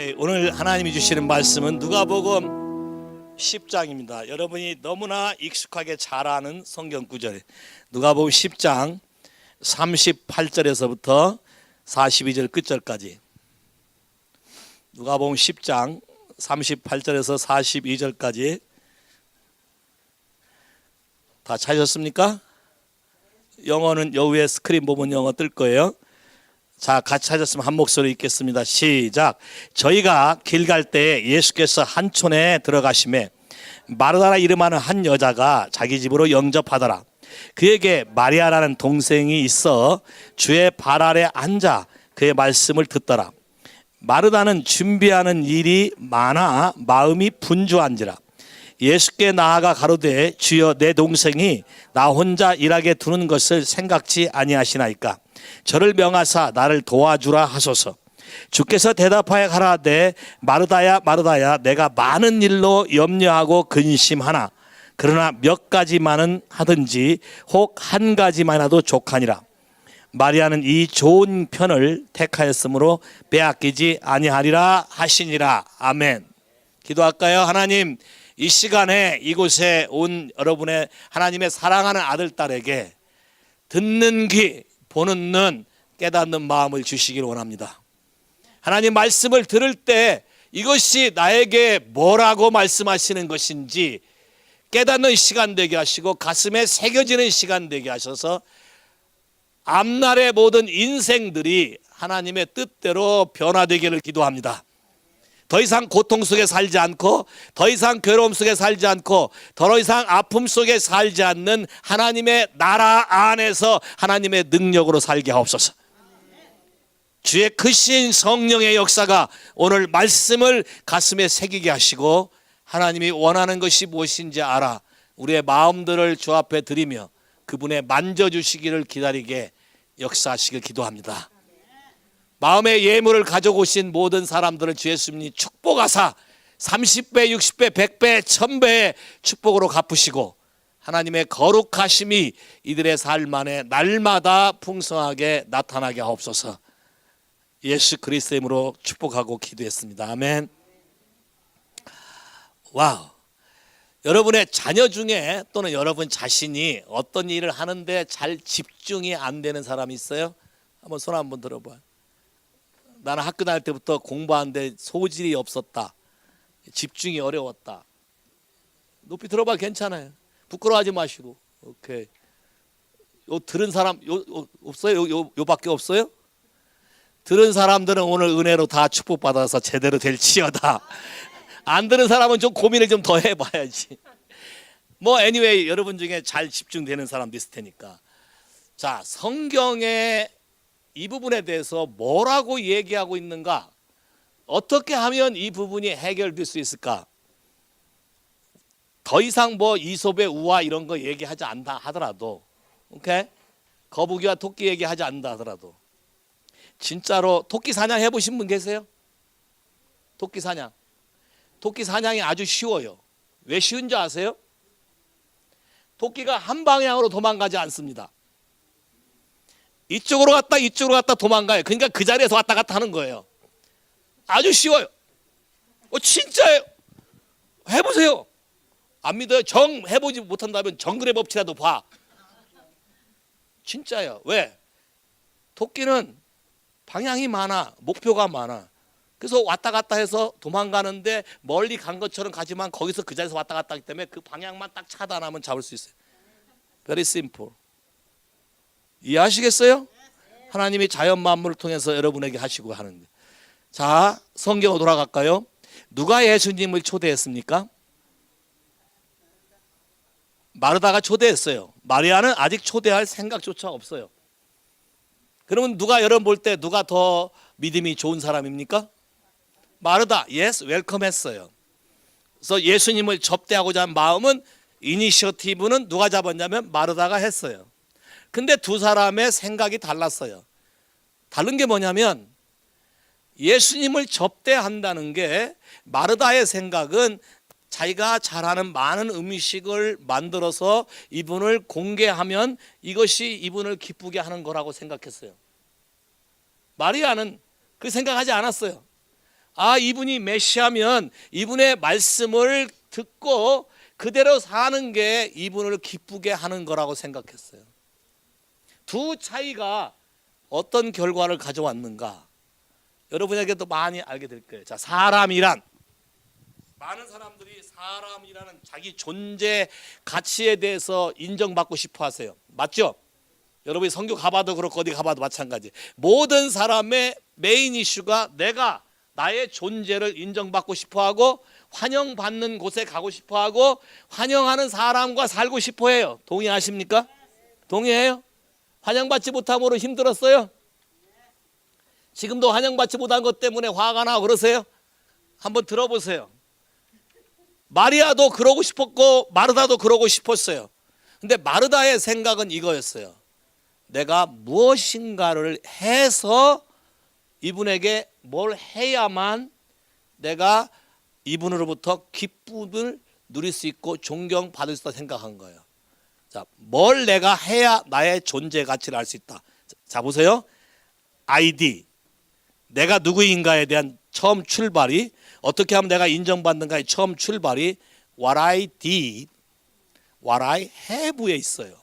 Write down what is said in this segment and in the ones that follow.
오케이, 오늘 하나님이 주시는 말씀은 누가복음 10장입니다. 여러분이 너무나 익숙하게 잘 아는 성경 구절, 누가복음 10장 38절에서부터 42절 끝절까지. 누가복음 10장 38절에서 42절까지 다 찾으셨습니까? 영어는 여 위에 스크린 보면 영어 뜰 거예요. 자, 같이 찾았으면 한 목소리 읽겠습니다. 시작. 저희가 길 갈 때 예수께서 한 촌에 들어가시매 마르다라 이름하는 한 여자가 자기 집으로 영접하더라. 그에게 마리아라는 동생이 있어 주의 발 아래 앉아 그의 말씀을 듣더라. 마르다는 준비하는 일이 많아 마음이 분주한지라. 예수께 나아가 가로되 주여, 내 동생이 나 혼자 일하게 두는 것을 생각지 아니하시나이까. 저를 명하사 나를 도와주라 하소서. 주께서 대답하여 가라되 마르다야 마르다야, 내가 많은 일로 염려하고 근심하나 그러나 몇 가지만은 하든지 혹 한 가지만이라도 족하니라. 마리아는 이 좋은 편을 택하였으므로 빼앗기지 아니하리라 하시니라. 아멘. 기도할까요? 하나님, 이 시간에 이곳에 온 여러분의 하나님의 사랑하는 아들, 딸에게 듣는 귀, 보는 눈, 깨닫는 마음을 주시기를 원합니다. 하나님, 말씀을 들을 때 이것이 나에게 뭐라고 말씀하시는 것인지 깨닫는 시간 되게 하시고 가슴에 새겨지는 시간 되게 하셔서 앞날의 모든 인생들이 하나님의 뜻대로 변화되기를 기도합니다. 더 이상 고통 속에 살지 않고, 더 이상 괴로움 속에 살지 않고, 더 이상 아픔 속에 살지 않는 하나님의 나라 안에서 하나님의 능력으로 살게 하옵소서. 주의 크신 성령의 역사가 오늘 말씀을 가슴에 새기게 하시고, 하나님이 원하는 것이 무엇인지 알아 우리의 마음들을 주 앞에 드리며 그분의 만져주시기를 기다리게 역사하시길 기도합니다. 마음의 예물을 가지고 오신 모든 사람들을 주 예수님이 축복하사 30배, 60배, 100배, 1000배의 축복으로 갚으시고 하나님의 거룩하심이 이들의 삶 안에 날마다 풍성하게 나타나게 하옵소서. 예수 그리스도의 이름으로 축복하고 기도했습니다. 아멘. 와우. 여러분의 자녀 중에 또는 여러분 자신이 어떤 일을 하는데 잘 집중이 안 되는 사람이 있어요? 한번 손 한번 들어봐요. 나는 학교 다닐 때부터 공부하는데 소질이 없었다, 집중이 어려웠다. 높이 들어봐. 괜찮아요. 부끄러워하지 마시고. 오케이. 요 들은 사람 없어요? 요밖에 없어요? 들은 사람들은 오늘 은혜로 다 축복받아서 제대로 될지어다. 안 들은 사람은 좀 고민을 좀 더 해봐야지. 뭐 anyway, 여러분 중에 잘 집중되는 사람도 있을 테니까. 자, 성경에 이 부분에 대해서 뭐라고 얘기하고 있는가? 어떻게 하면 이 부분이 해결될 수 있을까? 더 이상 뭐 이솝의 우화 이런 거 얘기하지 않다 하더라도, 오케이? 거북이와 토끼 얘기하지 않는다 하더라도, 진짜로 토끼 사냥 해보신 분 계세요? 토끼 사냥. 토끼 사냥이 아주 쉬워요. 왜 쉬운지 아세요? 토끼가 한 방향으로 도망가지 않습니다. 이쪽으로 갔다 도망가요. 그러니까 그 자리에서 왔다 갔다 하는 거예요. 아주 쉬워요. 진짜예요. 해보세요. 안 믿어요? 해보지 못한다면 정글의 법칙이라도 봐. 진짜예요. 왜? 토끼는 방향이 많아, 목표가 많아. 그래서 왔다 갔다 해서 도망가는데 멀리 간 것처럼 가지만 거기서 그 자리에서 왔다 갔다 하기 때문에 그 방향만 딱 차단하면 잡을 수 있어요. Very simple. 이해하시겠어요? 하나님이 자연 만물을 통해서 여러분에게 하시고 하는데. 자, 성경으로 돌아갈까요? 누가 예수님을 초대했습니까? 마르다가 초대했어요. 마리아는 아직 초대할 생각조차 없어요. 그러면 여러분 볼 때 누가 더 믿음이 좋은 사람입니까? 마르다. 예스, 웰컴 했어요. 그래서 예수님을 접대하고자 한 마음은, 이니셔티브는 누가 잡았냐면 마르다가 했어요. 근데 두 사람의 생각이 달랐어요. 다른 게 뭐냐면 예수님을 접대한다는 게, 마르다의 생각은 자기가 잘하는 많은 음식을 만들어서 이분을 공개하면 이것이 이분을 기쁘게 하는 거라고 생각했어요. 마리아는 그 생각하지 않았어요. 아, 이분이 메시아면 이분의 말씀을 듣고 그대로 사는 게 이분을 기쁘게 하는 거라고 생각했어요. 두 차이가 어떤 결과를 가져왔는가? 여러분에게도 많이 알게 될 거예요. 자, 사람이란, 많은 사람들이 사람이라는 자기 존재 가치에 대해서 인정받고 싶어 하세요. 맞죠? 여러분이 선교 가봐도 그렇고 어디 가봐도 마찬가지. 모든 사람의 메인 이슈가 내가 나의 존재를 인정받고 싶어 하고 환영받는 곳에 가고 싶어 하고 환영하는 사람과 살고 싶어 해요. 동의하십니까? 동의해요? 환영받지 못함으로 힘들었어요? 지금도 환영받지 못한 것 때문에 화가 나고 그러세요? 한번 들어보세요. 마리아도 그러고 싶었고 마르다도 그러고 싶었어요. 근데 마르다의 생각은 이거였어요. 내가 무엇인가를 해서 이분에게 뭘 해야만 내가 이분으로부터 기쁨을 누릴 수 있고 존경받을 수 있다 생각한 거예요. 자, 뭘 내가 해야 나의 존재 가치를 알 수 있다. 자, 보세요. 아이디, 내가 누구인가에 대한 처음 출발이, 어떻게 하면 내가 인정받는가의 처음 출발이 What I did, What I have에 있어요.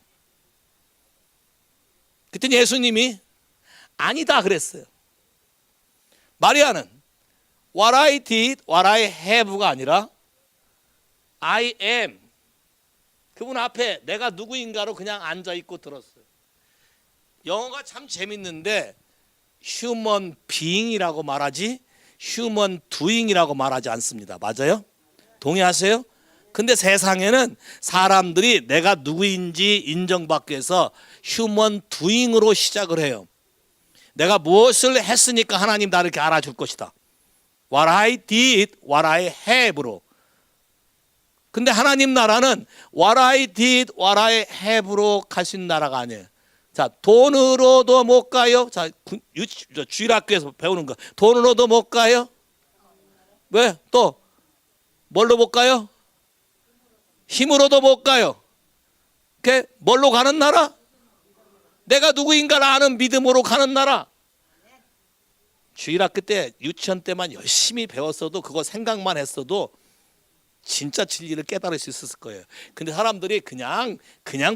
그랬더니 예수님이 아니다 그랬어요. 마리아는 What I did, What I have가 아니라 I am, 그분 앞에 내가 누구인가로 그냥 앉아있고 들었어요. 영어가 참 재밌는데 human being이라고 말하지 human doing이라고 말하지 않습니다. 맞아요? 동의하세요? 근데 세상에는 사람들이 내가 누구인지 인정받기 위해서 human doing으로 시작을 해요. 내가 무엇을 했으니까 하나님 나를 이렇게 알아줄 것이다. What I did, What I have로. 근데 하나님 나라는 What I did, What I have로 갈 수 있는 나라가 아니에요. 자, 돈으로도 못 가요. 자, 주일학교에서 배우는 거. 돈으로도 못 가요. 왜? 또 뭘로 못 가요? 힘으로도 못 가요. 그게 뭘로 가는 나라? 내가 누구인가를 아는 믿음으로 가는 나라. 주일학교 때, 유치원 때만 열심히 배웠어도, 그거 생각만 했어도 진짜 진리를 깨달을 수 있었을 거예요. 근데 사람들이 그냥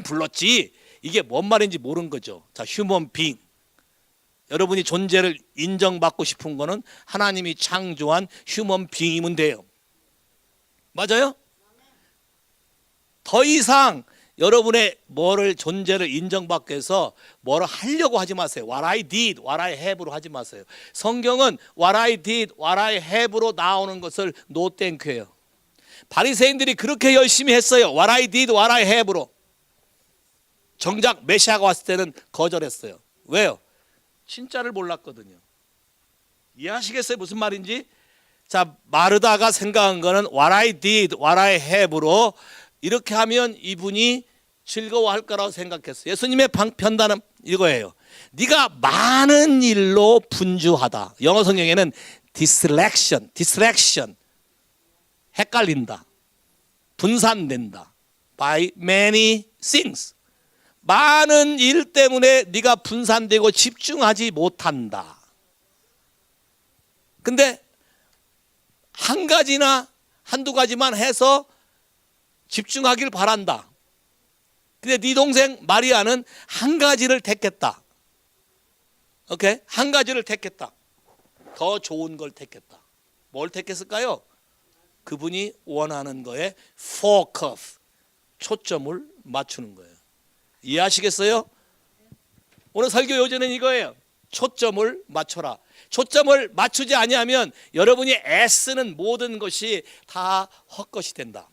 불렀지 이게 뭔 말인지 모르는 거죠. 자, 휴먼 빙. 여러분이 존재를 인정받고 싶은 거는 하나님이 창조한 휴먼 빙이면 돼요. 맞아요? 더 이상 여러분의 뭐를 존재를 인정받기 위해서 뭐를 하려고 하지 마세요. What I did, What I have로 하지 마세요. 성경은 What I did, What I have로 나오는 것을 no thank you예요. 바리새인들이 그렇게 열심히 했어요. What I did, What I have로. 정작 메시아가 왔을 때는 거절했어요. 왜요? 진짜를 몰랐거든요. 이해하시겠어요? 무슨 말인지? 자, 마르다가 생각한 거는 What I did, What I have로 이렇게 하면 이분이 즐거워할 거라고 생각했어요. 예수님의 편단은 이거예요. 네가 많은 일로 분주하다. 영어 성경에는 distraction, 헷갈린다, 분산된다. by many things. 많은 일 때문에 네가 분산되고 집중하지 못한다. 근데 한 가지나 한두 가지만 해서 집중하길 바란다. 근데 네 동생 마리아는 한 가지를 택했다. 오케이? 한 가지를 택했다. 더 좋은 걸 택했다. 뭘 택했을까요? 그분이 원하는 거에 focus, 초점을 맞추는 거예요. 이해하시겠어요? 오늘 설교 요지는 이거예요. 초점을 맞춰라. 초점을 맞추지 아니하면 여러분이 애쓰는 모든 것이 다 헛것이 된다.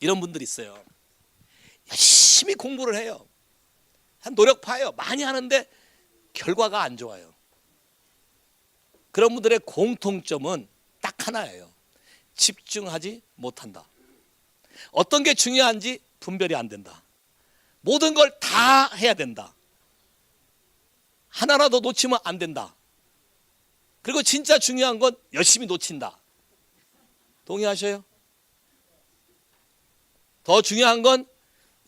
이런 분들이 있어요. 열심히 공부를 해요. 노력파예요. 많이 하는데 결과가 안 좋아요. 그런 분들의 공통점은 딱 하나예요. 집중하지 못한다. 어떤 게 중요한지 분별이 안 된다. 모든 걸 다 해야 된다. 하나라도 놓치면 안 된다. 그리고 진짜 중요한 건 열심히 놓친다. 동의하셔요? 더 중요한 건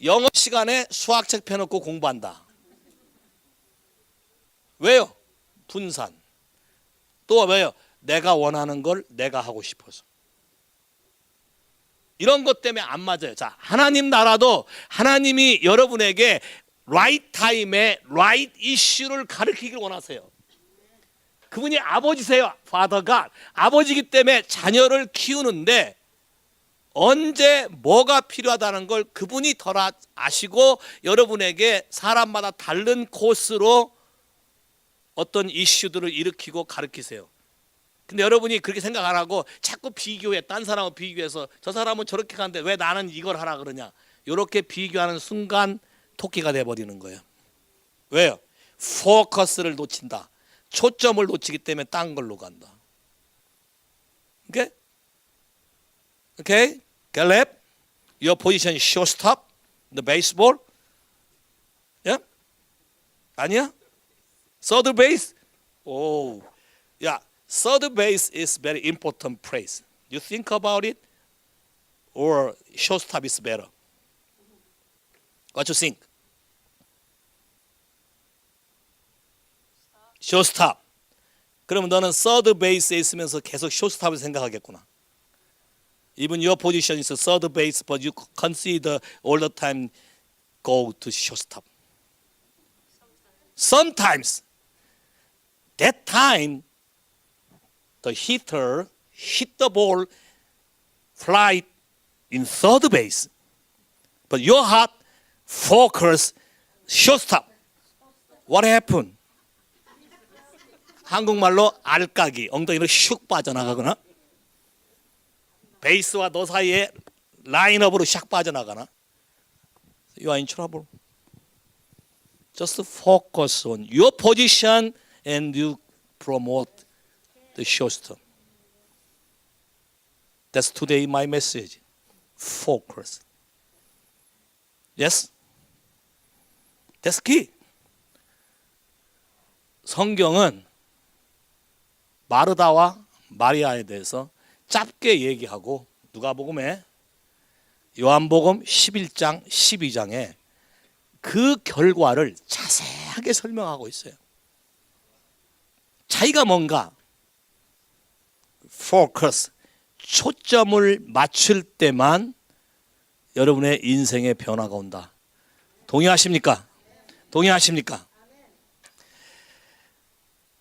영어 시간에 수학책 펴놓고 공부한다. 왜요? 분산. 또 왜요? 내가 원하는 걸 내가 하고 싶어서. 이런 것 때문에 안 맞아요. 자, 하나님 나라도 하나님이 여러분에게 right time에 right issue를 가르치길 원하세요. 그분이 아버지세요. Father God. 아버지이기 때문에 자녀를 키우는데 언제 뭐가 필요하다는 걸 그분이 덜 아시고 여러분에게 사람마다 다른 코스로 어떤 이슈들을 일으키고 가르치세요. 근데 여러분이 그렇게 생각 안 하고 자꾸 비교해. 딴 사람하고 비교해서 저 사람은 저렇게 가는데 왜 나는 이걸 하라 그러냐. 이렇게 비교하는 순간 토끼가 돼버리는 거예요. 왜요? 포커스를 놓친다. 초점을 놓치기 때문에 딴 걸로 간다. 오케이? 오케이? Caleb, your position is shortstop, the baseball. Yeah? 아니야? Third base? Oh, yeah. Third base is very important place. You think about it, or shortstop is better? What you think? shortstop. 그러면 너는 third base에 있으면서 계속 shortstop을 생각하겠구나. Even your position is third base, but you consider all the time go to shortstop. Sometimes, that time, the hitter hit the ball, fly in third base, but your heart focus shortstop. What happened? 한국말로 알까기, 엉덩이로 슉 빠져나가거나 베이스와 너 사이에 라인업으로 샥 빠져나가나. You are in trouble. Just focus on your position and you promote the shortstop. That's today my message. Focus. Yes? That's key. 성경은 마르다와 마리아에 대해서 짧게 얘기하고 누가복음에 요한복음 11장 12장에 그 결과를 자세하게 설명하고 있어요. 차이가 뭔가? focus, 초점을 맞출 때만 여러분의 인생의 변화가 온다. 동의하십니까? 동의하십니까?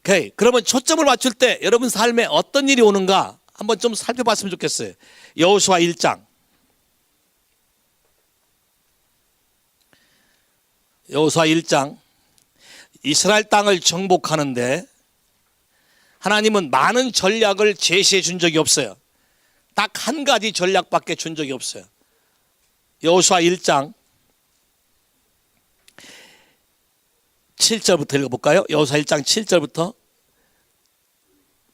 오케이. 그러면 초점을 맞출 때 여러분 삶에 어떤 일이 오는가 한번 좀 살펴봤으면 좋겠어요. 여호수아 1장. 여호수아 1장. 이스라엘 땅을 정복하는데 하나님은 많은 전략을 제시해 준 적이 없어요. 딱 한 가지 전략밖에 준 적이 없어요. 여호수아 1장 7절부터 읽어볼까요? 여호수아 1장 7절부터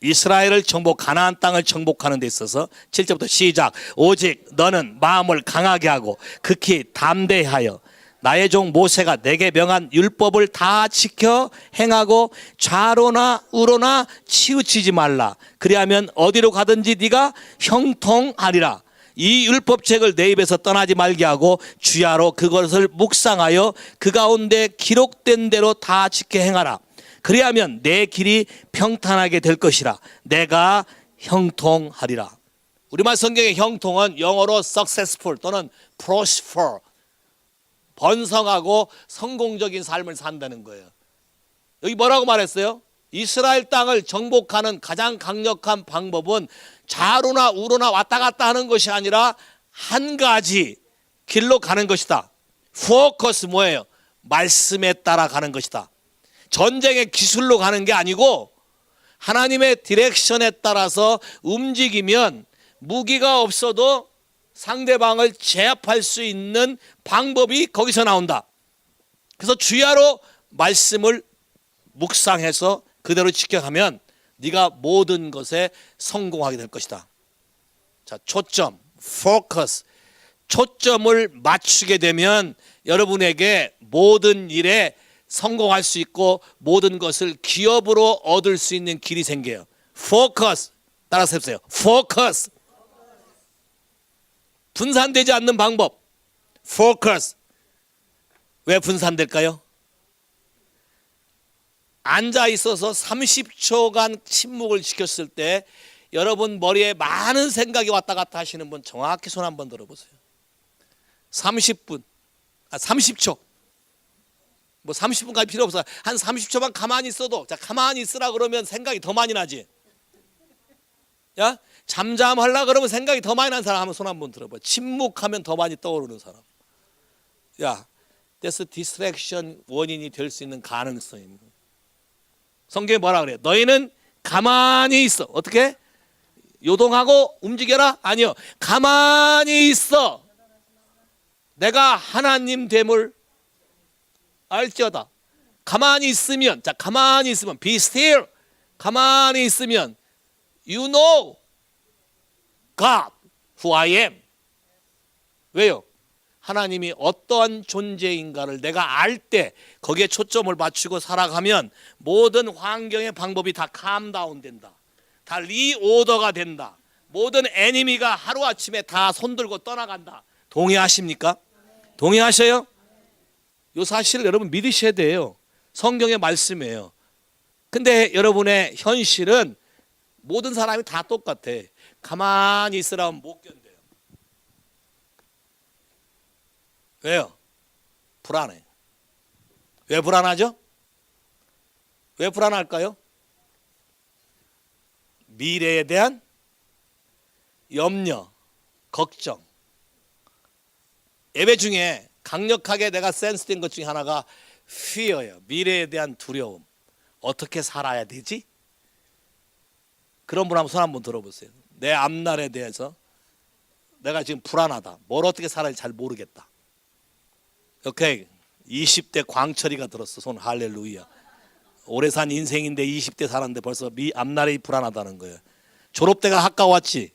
이스라엘을 정복, 가나안 땅을 정복하는 데 있어서 7절부터 시작. 오직 너는 마음을 강하게 하고 극히 담대하여 나의 종 모세가 내게 명한 율법을 다 지켜 행하고 좌로나 우로나 치우치지 말라. 그리하면 어디로 가든지 네가 형통하리라. 이 율법책을 내 입에서 떠나지 말게 하고 주야로 그것을 묵상하여 그 가운데 기록된 대로 다 지켜 행하라. 그리하면 내 길이 평탄하게 될 것이라. 내가 형통하리라. 우리말 성경의 형통은 영어로 successful 또는 prosper, 번성하고 성공적인 삶을 산다는 거예요. 여기 뭐라고 말했어요? 이스라엘 땅을 정복하는 가장 강력한 방법은 좌로나 우로나 왔다 갔다 하는 것이 아니라 한 가지 길로 가는 것이다. 포커스 뭐예요? 말씀에 따라 가는 것이다. 전쟁의 기술로 가는 게 아니고 하나님의 디렉션에 따라서 움직이면 무기가 없어도 상대방을 제압할 수 있는 방법이 거기서 나온다. 그래서 주야로 말씀을 묵상해서 그대로 지켜가면 네가 모든 것에 성공하게 될 것이다. 자, 초점, focus. 초점을 맞추게 되면 여러분에게 모든 일에 성공할 수 있고 모든 것을 기업으로 얻을 수 있는 길이 생겨요. focus. 따라서 해보세요. focus. 분산되지 않는 방법. focus. 왜 분산될까요? 앉아 있어서 30초간 침묵을 지켰을 때 여러분 머리에 많은 생각이 왔다 갔다 하시는 분 정확히 손 한번 들어보세요. 30초. 뭐 30분까지 필요 없어. 한 30초만 가만히 있어도, 자, 가만히 있으라 그러면 생각이 더 많이 나지. 야, 잠잠하려 그러면 생각이 더 많이 나는 사람 한번 손 한번 들어봐. 침묵하면 더 많이 떠오르는 사람. 야, that's distraction 원인이 될 수 있는 가능성입니다. 성경에 뭐라 그래요? 너희는 가만히 있어. 어떻게? 요동하고 움직여라? 아니요. 가만히 있어. 내가 하나님 됨을 알지어다. 가만히 있으면, 자, 가만히 있으면, be still. 가만히 있으면, you know God, who I am. 왜요? 하나님이 어떠한 존재인가를 내가 알 때 거기에 초점을 맞추고 살아가면 모든 환경의 방법이 다 캄다운 된다. 다 리오더가 된다. 모든 애니미가 하루아침에 다 손들고 떠나간다. 동의하십니까? 동의하셔요? 이 사실을 여러분 믿으셔야 돼요. 성경의 말씀이에요. 근데 여러분의 현실은 모든 사람이 다 똑같아. 가만히 있으라면 못 견뎌요. 왜요? 불안해. 왜 불안하죠? 왜 불안할까요? 미래에 대한 염려, 걱정. 예배 중에 강력하게 내가 센스된 것 중에 하나가 fear예요. 미래에 대한 두려움. 어떻게 살아야 되지? 그런 분 한번 손 한번 들어보세요. 내 앞날에 대해서 내가 지금 불안하다. 뭘 어떻게 살아야 잘 모르겠다. 오케이. 20대 광철이가 들었어. 손 할렐루야. 오래 산 인생인데 20대 살았는데 벌써 앞날이 불안하다는 거예요. 졸업대가 가까웠지.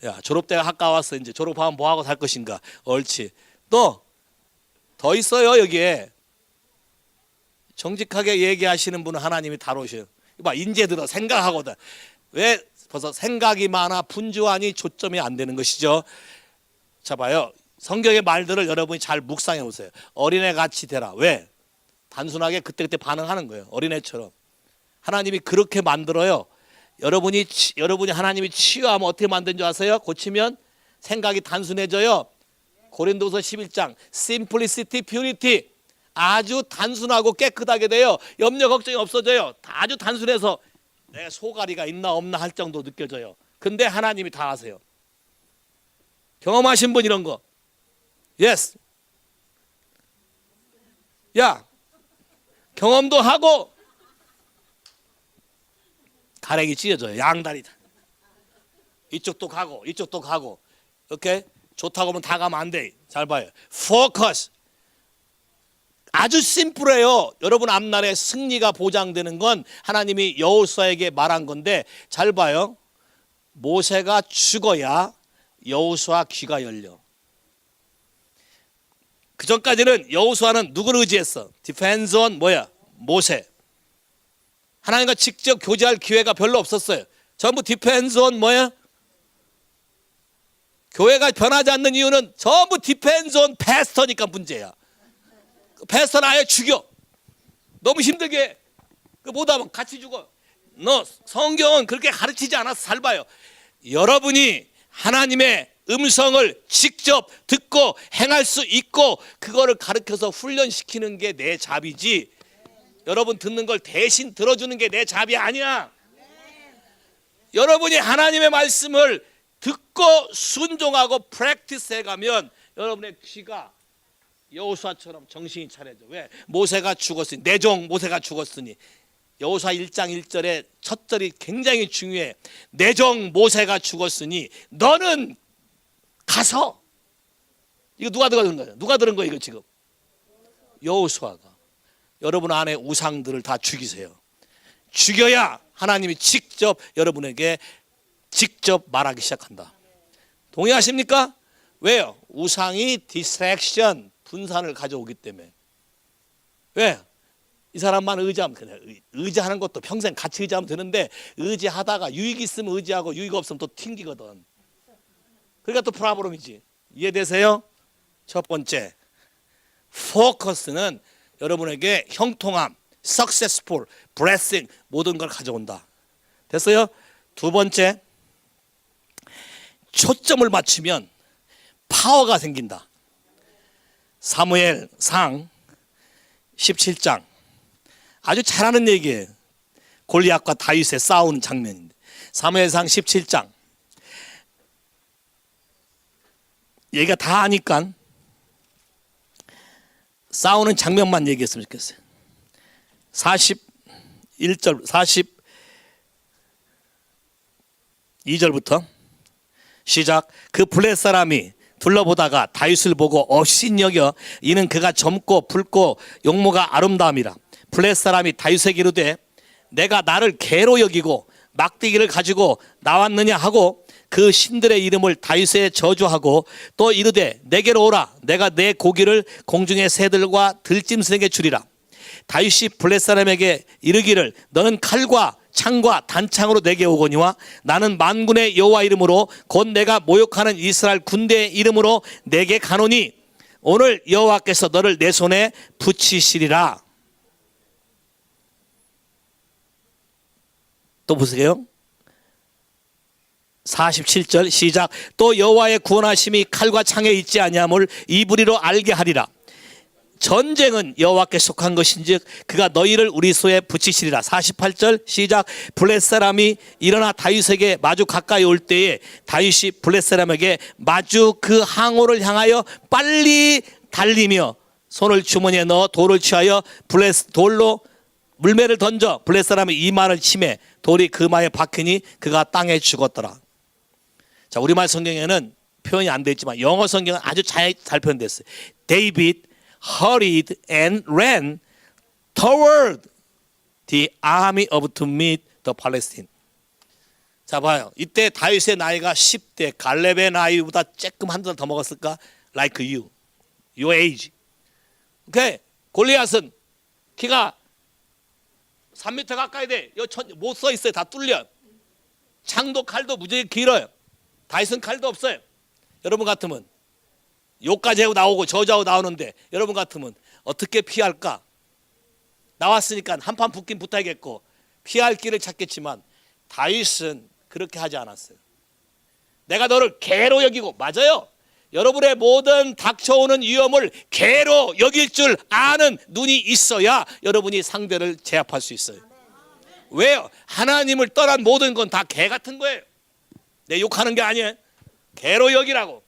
야, 졸업대가 가까웠어. 이제 졸업하면 뭐하고 살 것인가. 옳지. 또 더 있어요. 여기에 정직하게 얘기하시는 분은 하나님이 다루셔요. 봐, 인제 들어 생각하거든. 왜 벌써 생각이 많아 분주하니 초점이 안 되는 것이죠. 자, 봐요. 성경의 말들을 여러분이 잘 묵상해 보세요. 어린애같이 되라. 왜? 단순하게 그때그때 반응하는 거예요. 어린애처럼. 하나님이 그렇게 만들어요. 여러분이 하나님이 치유하면 어떻게 만든 줄 아세요? 고치면 생각이 단순해져요. 고린도서 11장 simplicity, purity. 아주 단순하고 깨끗하게 돼요. 염려 걱정이 없어져요. 아주 단순해서 내 소가리가 있나 없나 할 정도 느껴져요. 근데 하나님이 다 아세요. 경험하신 분 이런 거. Yes. 야, 경험도 하고 가랭이 찢어져요. 양다리. 이쪽도 가고 이쪽도 가고. 오케이? 좋다고 하면 다 가면 안 돼. 잘 봐요. 포커스. 아주 심플해요. 여러분 앞날에 승리가 보장되는 건 하나님이 여호수아에게 말한 건데 잘 봐요. 모세가 죽어야 여호수아 귀가 열려. 그 전까지는 여호수아는 누구를 의지했어? Depends on 뭐야? 모세. 하나님과 직접 교제할 기회가 별로 없었어요. 전부 Depends on 뭐야? 교회가 변하지 않는 이유는 전부 Depends on 패스터니까 문제야. 패스터는 아예 죽여. 너무 힘들게 못하면 같이 죽어. 너 성경은 그렇게 가르치지 않아서 잘 봐요. 여러분이 하나님의 음성을 직접 듣고 행할 수 있고 그거를 가르쳐서 훈련시키는 게 내 잡이지 여러분 듣는 걸 대신 들어주는 게 내 잡이 아니야. 여러분이 하나님의 말씀을 듣고 순종하고 프랙티스 해가면 여러분의 귀가 여호수아처럼 정신이 차려져. 왜? 모세가 죽었으니 내 종 모세가 죽었으니 여호수아 1장 1절의 첫 절이 굉장히 중요해. 내 종 모세가 죽었으니 너는 가서. 이거 누가 들은 거예요? 누가 들은 거예요? 이거 지금 여호수아가. 여러분 안에 우상들을 다 죽이세요. 죽여야 하나님이 직접 여러분에게 직접 말하기 시작한다. 동의하십니까? 왜요? 우상이 디스트랙션, 분산을 가져오기 때문에. 왜? 이 사람만 의지하면 그냥 의지하는 것도 평생 같이 의지하면 되는데 의지하다가 유익이 있으면 의지하고 유익 없으면 또 튕기거든. 그러니까 또 프라브롬이지. 이해되세요? 첫 번째, 포커스는 여러분에게 형통함, successful, blessing, 모든 걸 가져온다. 됐어요? 두 번째, 초점을 맞추면 파워가 생긴다. 사무엘상 17장 아주 잘하는 얘기예요. 골리앗과 다윗의 싸우는 장면인데, 사무엘상 17장 얘기가 다 하니까 싸우는 장면만 얘기했으면 좋겠어요. 41절 42절부터 시작. 그 블레 사람이 둘러보다가 다윗을 보고 업신여겨 이는 그가 젊고 붉고 용모가 아름다움이라. 블레 사람이 다윗에게 이르되 내가 나를 개로 여기고 막대기를 가지고 나왔느냐 하고 그 신들의 이름을 다윗에 저주하고 또 이르되 내게로 오라. 내가 내 고기를 공중의 새들과 들짐승에게 주리라. 다윗이 블레 사람에게 이르기를 너는 칼과 창과 단창으로 내게 오거니와 나는 만군의 여호와 이름으로 곧 내가 모욕하는 이스라엘 군대의 이름으로 내게 가노니 오늘 여호와께서 너를 내 손에 붙이시리라. 또 보세요. 47절 시작. 또 여호와의 구원하심이 칼과 창에 있지 아니함을 이 부리로 알게 하리라. 전쟁은 여호와께 속한 것인즉 그가 너희를 우리 손에 붙이시리라. 48절 시작. 블렛 사람이 일어나 다윗에게 마주 가까이 올 때에 다윗이 블렛 사람에게 마주 그 항오를 향하여 빨리 달리며 손을 주머니에 넣어 돌을 취하여 돌로 물매를 던져 블렛 사람의 이마를 치매 돌이 그 마에 박히니 그가 땅에 죽었더라. 자, 우리말 성경에는 표현이 안 되어 있지만 영어 성경은 아주 잘 표현됐어요. David hurried and ran toward the army of to meet the Palestine. 자, 봐요. 이때 다윗의 나이가 10대, 갈렙의 나이보다 조금 한 살 더 먹었을까? Like you, your age. 오케이. 골리앗은 키가 3m 가까이 돼. 못 써 있어요. 다 뚫려. 창도 칼도 무지하게 길어요. 다윗은 칼도 없어요. 여러분 같으면 욕까지 하고 나오고 저주하고 나오는데 여러분 같으면 어떻게 피할까? 나왔으니까 한판 붙긴 붙어야겠고 피할 길을 찾겠지만 다윗은 그렇게 하지 않았어요. 내가 너를 개로 여기고, 맞아요. 여러분의 모든 닥쳐오는 위험을 개로 여길 줄 아는 눈이 있어야 여러분이 상대를 제압할 수 있어요. 왜요? 하나님을 떠난 모든 건 다 개 같은 거예요. 내 욕하는 게 아니에요. 개로 여기라고,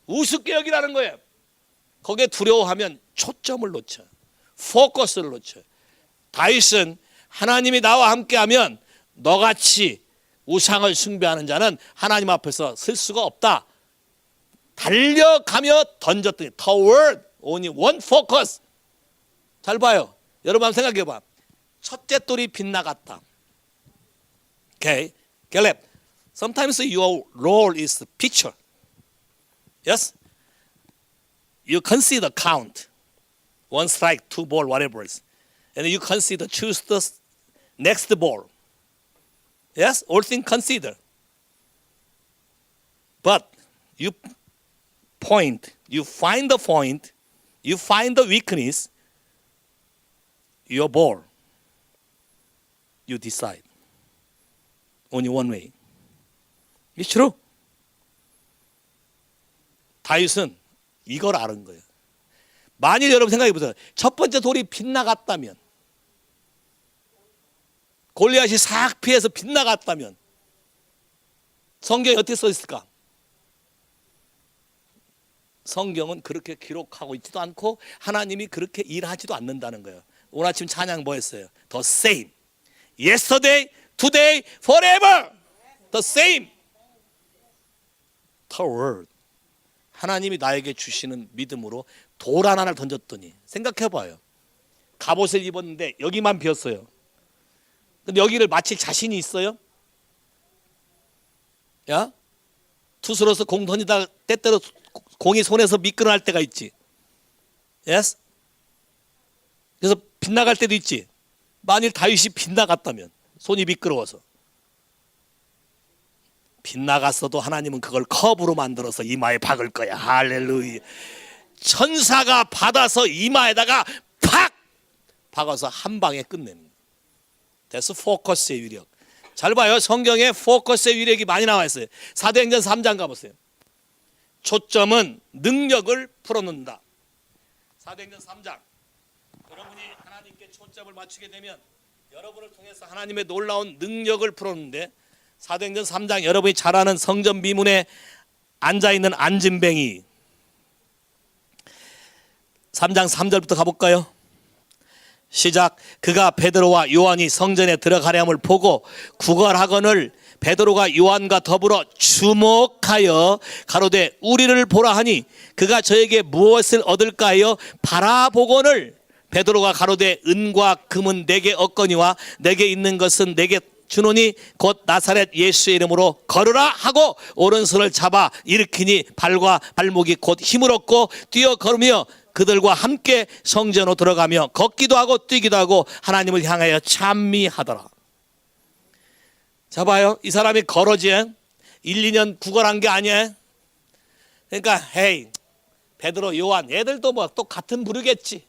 우습게 여기라는 거예요. 거기에 두려워하면 초점을 놓쳐, 포커스를 놓쳐. 다윗은 하나님이 나와 함께하면 너같이 우상을 숭배하는 자는 하나님 앞에서 설 수가 없다. 달려가며 던졌더니 toward, only one focus. 잘 봐요. 여러분 한번 생각해 봐. 첫째 돌이 빗나갔다. Okay, Caleb, sometimes your role is picture. Yes, you consider count, one strike, two ball, whatever it is, and you consider choose the next ball. Yes, all things consider. But you point, you find the point, you find the weakness, your ball, you decide. Only one way. It's true. 다윗은 이걸 아는 거예요. 만일 여러분 생각해 보세요. 첫 번째 돌이 빗나갔다면, 골리앗이 싹 피해서 빗나갔다면 성경에 어떻게 써 있을까? 성경은 그렇게 기록하고 있지도 않고 하나님이 그렇게 일하지도 않는다는 거예요. 오늘 아침 찬양 뭐 했어요? The same. Yesterday, today, forever. The same. Toward. 하나님이 나에게 주시는 믿음으로 돌 하나를 던졌더니, 생각해봐요. 갑옷을 입었는데 여기만 비었어요. 근데 여기를 맞힐 자신이 있어요? 야? 투수로서 공 던지다 때때로 공이 손에서 미끄러날 때가 있지. Yes? 그래서 빗나갈 때도 있지. 만일 다윗이 빗나갔다면, 손이 미끄러워서, 빗나갔어도 하나님은 그걸 컵으로 만들어서 이마에 박을 거야. 할렐루야. 천사가 받아서 이마에다가 팍 박아서 한 방에 끝내는 거예요. that's 포커스의 위력. 잘 봐요. 성경에 포커스의 위력이 많이 나와 있어요. 사도행전 3장 가보세요. 초점은 능력을 풀어놓는다. 사도행전 3장. 여러분이 하나님께 초점을 맞추게 되면 여러분을 통해서 하나님의 놀라운 능력을 풀어놓는데, 사도행전 3장 여러분이 잘 아는 성전 미문에 앉아있는 안진뱅이, 3장 3절부터 가볼까요? 시작. 그가 베드로와 요한이 성전에 들어가려 함을 보고 구걸하거늘 베드로가 요한과 더불어 주목하여 가로되 우리를 보라 하니 그가 저에게 무엇을 얻을까 하여 바라보거늘 베드로가 가로되 은과 금은 내게 없거니와 내게 있는 것은 내게 주노니 곧 나사렛 예수의 이름으로 걸으라 하고 오른손을 잡아 일으키니 발과 발목이 곧 힘을 얻고 뛰어 걸으며 그들과 함께 성전으로 들어가며 걷기도 하고 뛰기도 하고 하나님을 향하여 찬미하더라. 자 봐요. 이 사람이 걸어지 1, 2년 구걸한 게 아니에요. 그러니까 헤이 베드로 요한 애들도 뭐 또 같은 부류겠지.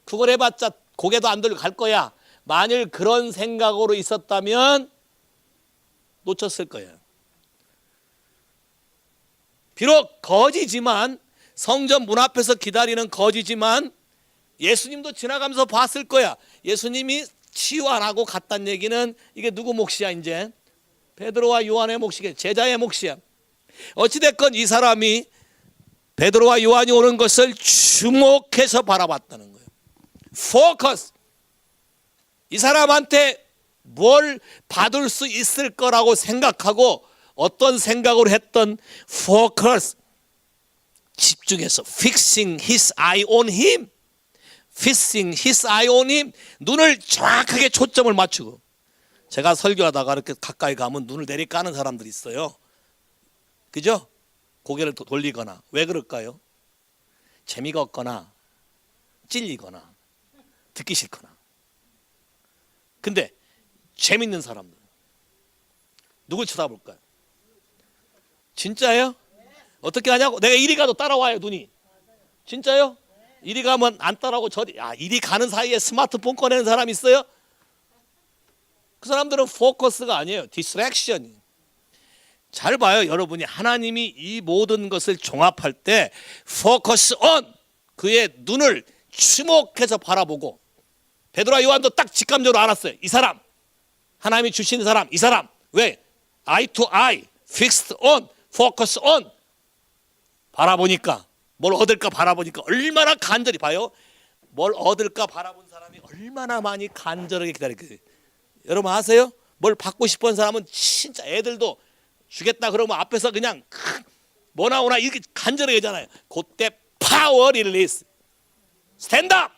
구걸해봤자 고개도 안 들고 갈 거야. 만일 그런 생각으로 있었다면 놓쳤을 거예요. 비록 거지지만, 성전 문 앞에서 기다리는 거지지만 예수님도 지나가면서 봤을 거야. 예수님이 치유 안 하고 갔다는 얘기는 이게 누구 몫이야? 이제 베드로와 요한의 몫이겠지. 제자의 몫이야. 어찌됐건 이 사람이 베드로와 요한이 오는 것을 주목해서 바라봤다는 거예요. 포커스. 이 사람한테 뭘 받을 수 있을 거라고 생각하고 어떤 생각으로 했던 포커스. 집중해서 fixing his eye on him. fixing his eye on him. 눈을 정확하게 초점을 맞추고. 제가 설교하다가 이렇게 가까이 가면 눈을 내리까는 사람들이 있어요. 그죠? 고개를 돌리거나. 왜 그럴까요? 재미가 없거나 찔리거나 듣기 싫거나. 근데 재밌는 사람들 누굴 쳐다볼까요? 진짜예요? 어떻게 하냐고? 내가 이리 가도 따라와요. 눈이. 진짜요? 이리 가면 안 따라오고 저리. 이리 가는 사이에 스마트폰 꺼내는 사람 있어요? 그 사람들은 포커스가 아니에요. 디스트랙션. 잘 봐요. 여러분이 하나님이 이 모든 것을 종합할 때 포커스 온, 그의 눈을 주목해서 바라보고, 베드로와 요한도 딱 직감적으로 알았어요. 이 사람 하나님이 주신 사람, 이 사람. 왜? eye to eye, fixed on, focus on. 바라보니까 뭘 얻을까 바라보니까 얼마나 간절히 봐요. 뭘 얻을까 바라본 사람이 얼마나 많이 간절하게 기다릴까요? 여러분 아세요? 뭘 받고 싶은 사람은 진짜 애들도 주겠다 그러면 앞에서 그냥 뭐 나오나 이렇게 간절하게 하잖아요. 그때 파워 릴리스, 스탠드업.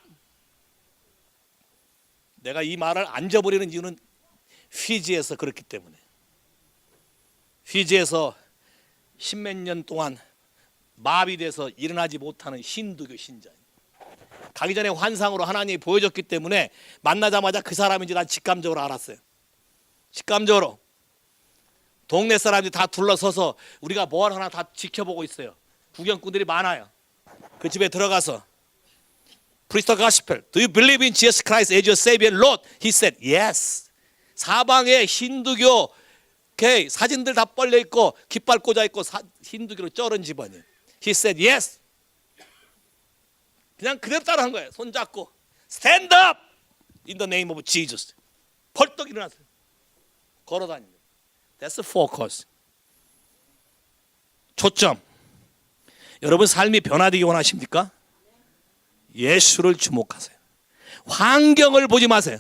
내가 이 말을 안 잊어버리는 이유는 피지에서 그렇기 때문에. 피지에서 십몇 년 동안 마비돼서 일어나지 못하는 힌두교 신자. 가기 전에 환상으로 하나님이 보여줬기 때문에 만나자마자 그 사람인지 난 직감적으로 알았어요. 직감적으로. 동네 사람들이 다 둘러서서 우리가 뭘 하나 다 지켜보고 있어요. 구경꾼들이 많아요. 그 집에 들어가서 Preach the gospel. Do you believe in Jesus Christ as your Savior and Lord? He said, yes. 사방에 힌두교 사진들 다 뻘려 있고 깃발 꽂아 있고 힌두교로 쩔은 집안이에요. He said, yes. 그냥 그대로 따라한 거예요. 손 잡고 Stand up in the name of Jesus. 벌떡 일어났어요. 걸어다니는. That's focus. 초점. 여러분 삶이 변화되기 원하십니까? 예수를 주목하세요. 환경을 보지 마세요.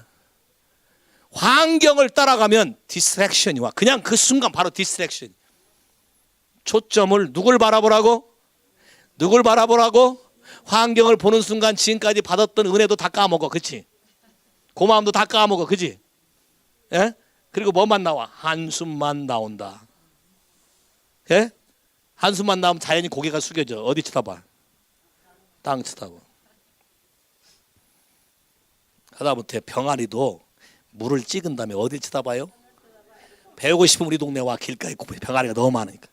환경을 따라가면 디스트랙션이 와. 그냥 그 순간 바로 디스트랙션. 초점을 누굴 바라보라고? 누굴 바라보라고? 환경을 보는 순간 지금까지 받았던 은혜도 다 까먹어. 그치? 고마움도 다 까먹어. 그치? 예? 그리고 뭐만 나와? 한숨만 나온다. 예? 한숨만 나오면 자연히 고개가 숙여져. 어디 쳐다봐? 땅 쳐다봐. 하다못해 병아리도 물을 찍은 다음에 어딜 쳐다봐요? 배우고 싶으면 우리 동네 와. 길가에 병아리가 너무 많으니까.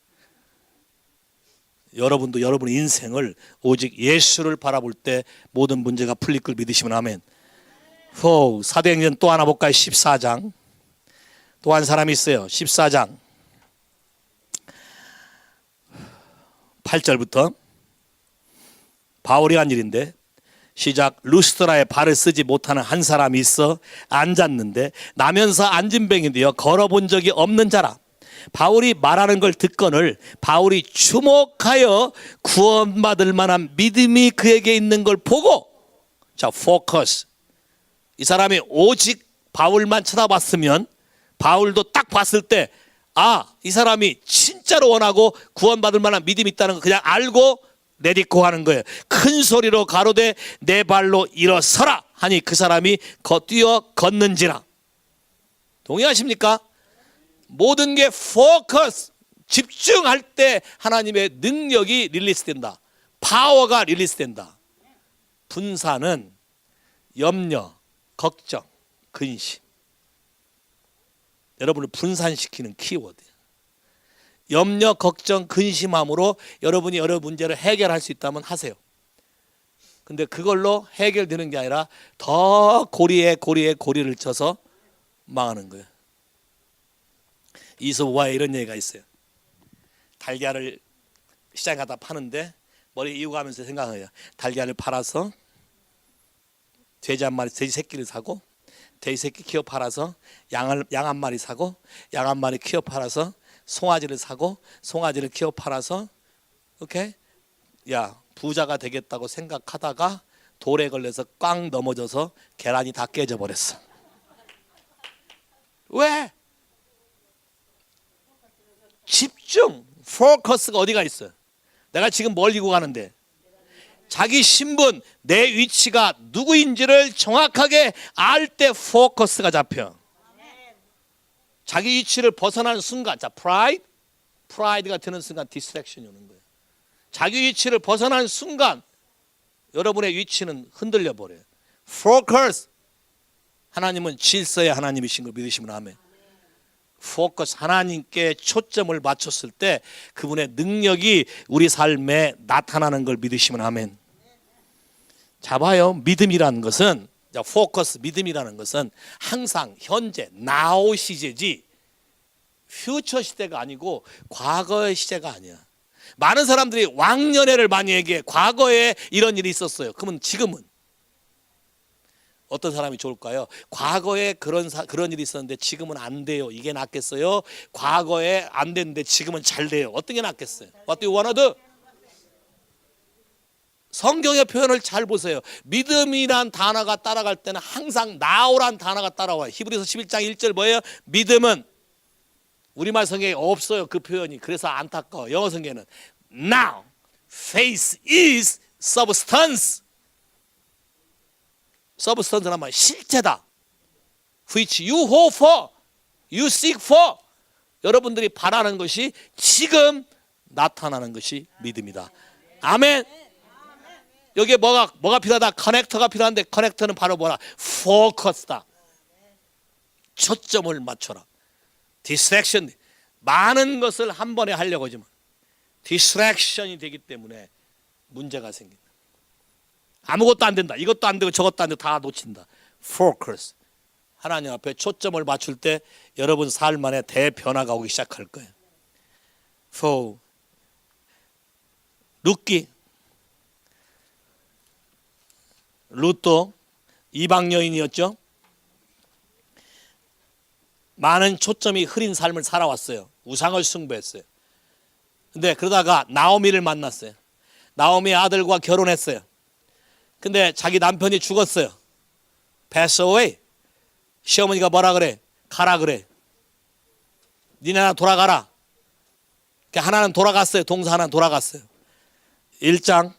여러분도 여러분의 인생을 오직 예수를 바라볼 때 모든 문제가 풀릴 걸 믿으시면 아멘. 사도행전 또 하나 볼까요? 14장. 또 한 사람이 있어요. 14장 8절부터 바울이 한 일인데, 시작. 루스드라에 발을 쓰지 못하는 한 사람이 있어 앉았는데 나면서 앉은 병이 되어 걸어본 적이 없는 자라. 바울이 말하는 걸 듣거늘 바울이 주목하여 구원받을 만한 믿음이 그에게 있는 걸 보고, 자, 포커스. 이 사람이 오직 바울만 쳐다봤으면, 바울도 딱 봤을 때, 이 사람이 진짜로 원하고 구원받을 만한 믿음이 있다는 거 그냥 알고 내딛고 하는 거예요. 큰 소리로 가로되 내 발로 일어서라 하니 그 사람이 뛰어 걷는지라. 동의하십니까? 모든 게 포커스, 집중할 때 하나님의 능력이 릴리스된다. 파워가 릴리스된다. 분산은 염려, 걱정, 근심. 여러분을 분산시키는 키워드. 염려, 걱정, 근심함으로 여러분이 여러 문제를 해결할 수 있다면 하세요. 근데 그걸로 해결되는 게 아니라 더 고리에 고리를 쳐서 망하는 거예요. 이소부화에 이런 얘기가 있어요. 달걀을 시장에 가다 파는데 머리 이고 가면서 생각해요. 달걀을 팔아서 돼지 한 마리, 돼지 새끼를 사고, 돼지 새끼 키워 팔아서 양 한 마리 사고, 양 한 마리 키워 팔아서 송아지를 사고, 송아지를 키워 팔아서, 오케이? 야, 부자가 되겠다고 생각하다가 돌에 걸려서 꽝 넘어져서 계란이 다 깨져 버렸어. 왜? 집중, 포커스가 어디가 있어요? 내가 지금 뭘 이고 가는데, 자기 신분, 내 위치가 누구인지를 정확하게 알 때 포커스가 잡혀. 자기 위치를 벗어나는 순간, 자, 프라이드가 드는 순간 디스트랙션이 오는 거예요. 자기 위치를 벗어나는 순간 여러분의 위치는 흔들려 버려요. 포커스. 하나님은 질서의 하나님이신 걸 믿으시면 아멘. 포커스, 하나님께 초점을 맞췄을 때 그분의 능력이 우리 삶에 나타나는 걸 믿으시면 아멘. 자, 봐요. 믿음이라는 것은, 포커스, 믿음이라는 것은 항상 현재, now 시제지 퓨처 시대가 아니고 과거의 시제가 아니야. 많은 사람들이 왕년회를 많이 얘기해. 과거에 이런 일이 있었어요. 그러면 지금은 어떤 사람이 좋을까요? 과거에 그런 일이 있었는데 지금은 안 돼요. 이게 낫겠어요? 과거에 안 됐는데 지금은 잘 돼요. 어떤 게 낫겠어요? What do you wanna do? 성경의 표현을 잘 보세요. 믿음이란 단어가 따라갈 때는 항상 now란 단어가 따라와요. 히브리서 11장 1절 뭐예요? 믿음은, 우리말 성경에 없어요, 그 표현이. 그래서 안타까워. 영어 성경에는 now, faith is substance. substance란 말, 실체다. which you hope for, you seek for. 여러분들이 바라는 것이 지금 나타나는 것이 믿음이다. 아멘. 여기에 뭐가 필요하다? 커넥터가 필요한데, 커넥터는 바로 뭐라? 포커스다. 초점을 맞춰라. 디스트랙션, 많은 것을 한 번에 하려고 하지만 디스트랙션이 되기 때문에 문제가 생긴다. 아무것도 안 된다. 이것도 안 되고 저것도 안 되고 다 놓친다. 포커스. 하나님 앞에 초점을 맞출 때 여러분 삶 안에 대변화가 오기 시작할 거예요. 룻도 이방 여인이었죠. 많은 초점이 흐린 삶을 살아왔어요. 우상을 숭배했어요. 근데 그러다가 나오미를 만났어요. 나오미 아들과 결혼했어요. 근데 자기 남편이 죽었어요. Pass away. 시어머니가 뭐라 그래? 가라 그래. 니네 하나 돌아가라. 하나는 돌아갔어요. 동사 하나는 돌아갔어요. 1장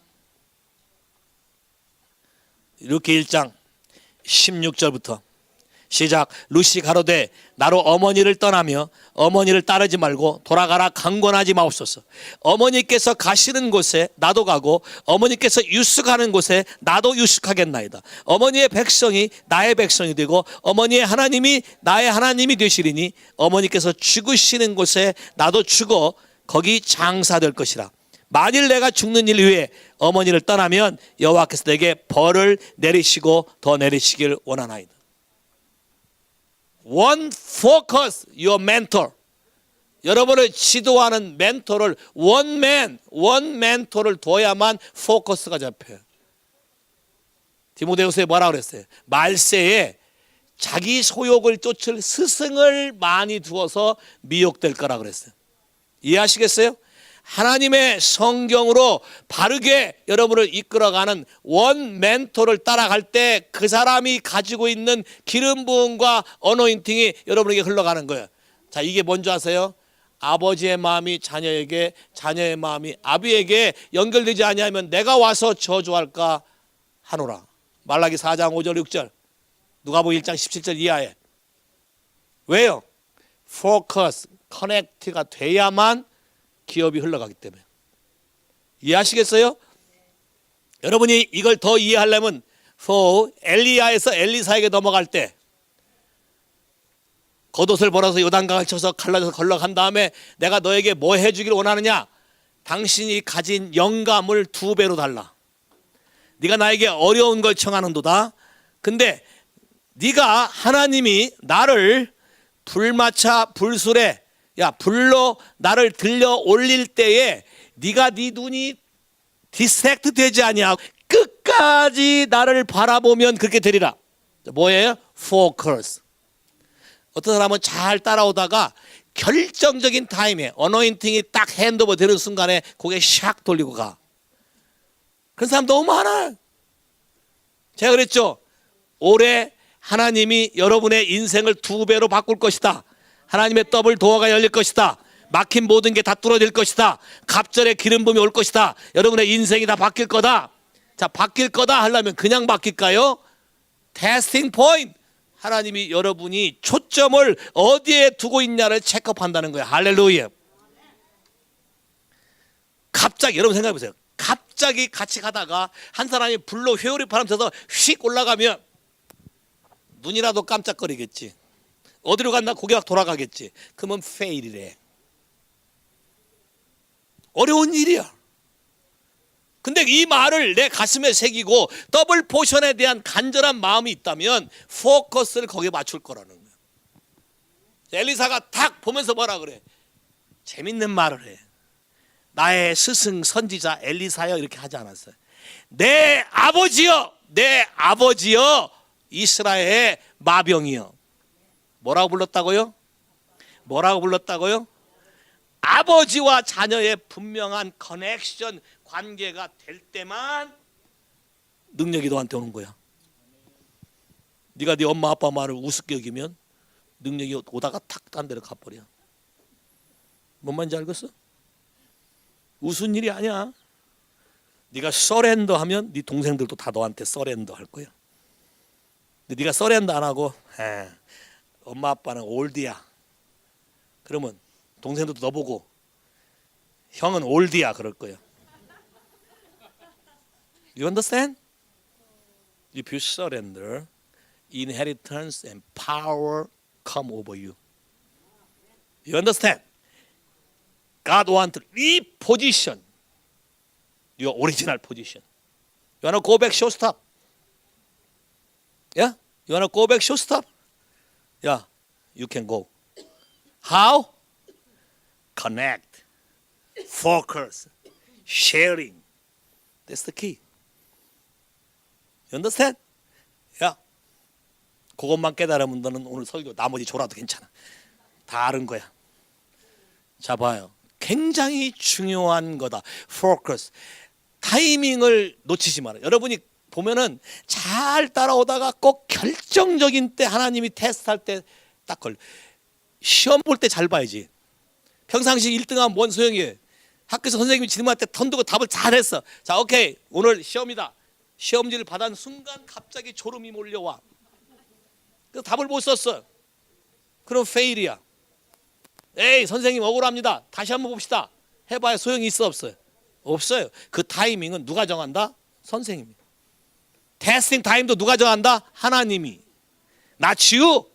이렇게 1장 16절부터 시작. 룻이 가로되 나로 어머니를 떠나며 어머니를 따르지 말고 돌아가라 강권하지 마옵소서. 어머니께서 가시는 곳에 나도 가고 어머니께서 유숙하는 곳에 나도 유숙하겠나이다. 어머니의 백성이 나의 백성이 되고 어머니의 하나님이 나의 하나님이 되시리니 어머니께서 죽으시는 곳에 나도 죽어 거기 장사될 것이라. 만일 내가 죽는 일 위해 어머니를 떠나면 여호와께서 내게 벌을 내리시고 더 내리시길 원하나이다. One focus your mentor. 여러분을 지도하는 멘토를 원 멘토를 둬야만 포커스가 잡혀요. 디모데후서에 뭐라고 그랬어요? 말세에 자기 소욕을 쫓을 스승을 많이 두어서 미혹될 거라 그랬어요. 이해하시겠어요? 하나님의 성경으로 바르게 여러분을 이끌어가는 원 멘토를 따라갈 때 그 사람이 가지고 있는 기름 부음과 어노인팅이 여러분에게 흘러가는 거예요. 자, 이게 뭔지 아세요? 아버지의 마음이 자녀에게, 자녀의 마음이 아비에게 연결되지 아니하면 내가 와서 저주할까 하노라. 말라기 4장 5절 6절, 누가복음 1장 17절 이하에. 왜요? 포커스, 커넥트가 돼야만 기업이 흘러가기 때문에. 이해하시겠어요? 여러분이 이걸 더 이해하려면 엘리야에서 엘리사에게 넘어갈 때 겉옷을 벌어서 요단강을 쳐서 갈라져서 걸러간 다음에 내가 너에게 뭐 해주길 원하느냐? 당신이 가진 영감을 2배로 달라. 네가 나에게 어려운 걸 청하는도다. 근데 네가 하나님이 나를 불마차 불술에 불로 나를 들려 올릴 때에 네가 네 눈이 디스트랙트 되지 아니하고 끝까지 나를 바라보면 그렇게 되리라. 뭐예요? 포커스. 어떤 사람은 잘 따라오다가 결정적인 타임에 어노인팅이 딱 핸드오버 되는 순간에 고개 샥 돌리고 가. 그런 사람 너무 많아요. 제가 그랬죠. 올해 하나님이 여러분의 인생을 2배로 바꿀 것이다. 하나님의 더블 도어가 열릴 것이다. 막힌 모든 게 다 뚫어질 것이다. 갑절의 기름 부음이 올 것이다. 여러분의 인생이 다 바뀔 거다. 자, 바뀔 거다 하려면 그냥 바뀔까요? 테스팅 포인트. 하나님이 여러분이 초점을 어디에 두고 있냐를 체크한다는 거예요. 할렐루야. 갑자기 여러분 생각해 보세요. 갑자기 같이 가다가 한 사람이 불로 회오리 바람 쐬서 휙 올라가면 눈이라도 깜짝거리겠지. 어디로 갔나 고개 막 돌아가겠지. 그러면 페일이래. 어려운 일이야. 근데 이 말을 내 가슴에 새기고 더블 포션에 대한 간절한 마음이 있다면 포커스를 거기에 맞출 거라는 거예요. 엘리사가 탁 보면서 뭐라 그래? 재밌는 말을 해. 나의 스승 선지자 엘리사여 이렇게 하지 않았어요. 내 아버지여, 내 아버지여, 이스라엘의 마병이여. 뭐라고 불렀다고요? 뭐라고 불렀다고요? 아버지와 자녀의 분명한 커넥션, 관계가 될 때만 능력이 너한테 오는 거야. 네가 네 엄마 아빠 말을 우습게 여기면 능력이 오다가 탁 딴 데로 가버려. 뭔 말인지 알겠어? 우스운 일이 아니야. 네가 서렌더 하면 네 동생들도 다 너한테 서렌더 할 거야. 근데 네가 서렌더 안 하고 엄마 아빠는 올드야. 그러면 동생들도 너 보고 형은 올드야 그럴 거야. You understand? If you surrender, inheritance and power come over you. You understand? God wants to reposition your original position. You want to go back shortstop? Yeah? You want to go back shortstop? Yeah, you can go. How? Connect, focus, sharing. That's the key. You understand? 야, 그것만 깨달으면 너는 오늘 설교 나머지 졸아도 괜찮아. 다 아는 거야. 자, 봐요. 굉장히 중요한 거다. Focus. 타이밍을 놓치지 마라. 여러분이 보면은 잘 따라오다가 꼭 결정적인 때 하나님이 테스트할 때 딱 걸려. 시험 볼 때 잘 봐야지. 평상시 1등하면 뭔 소용이에요. 학교에서 선생님이 질문할 때 던두고 답을 잘했어. 자, 오케이. 오늘 시험이다. 시험지를 받은 순간 갑자기 졸음이 몰려와. 그래서 답을 못 썼어. 그럼 페일이야. 에이, 선생님 억울합니다. 다시 한번 봅시다. 해봐야 소용이 있어 없어요? 없어요. 그 타이밍은 누가 정한다? 선생님이. 테스팅 타임도 누가 정한다? 하나님이. Not you.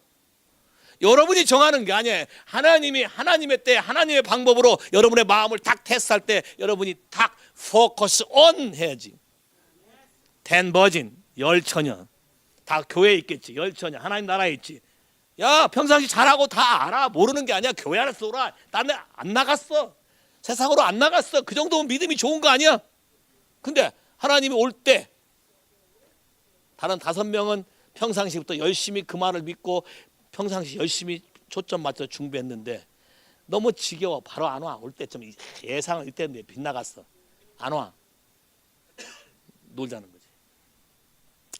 여러분이 정하는 게 아니에요. 하나님이 하나님의 때 하나님의 방법으로 여러분의 마음을 딱 테스트할 때 여러분이 딱 포커스 온 해야지. 10 버진, 10처녀 다 교회에 있겠지. 10처녀 하나님 나라에 있지. 야, 평상시 잘하고 다 알아. 모르는 게 아니야. 교회 안에서 오라. 딴 데 안 나갔어. 세상으로 안 나갔어. 그 정도면 믿음이 좋은 거 아니야? 근데 하나님이 올 때 다른 5명은 평상시부터 열심히 그 말을 믿고 평상시 열심히 초점 맞춰 준비했는데 너무 지겨워. 바로 안 와. 올 때쯤 예상을 이때인데 빗나갔어. 안 와. 놀자는 거지.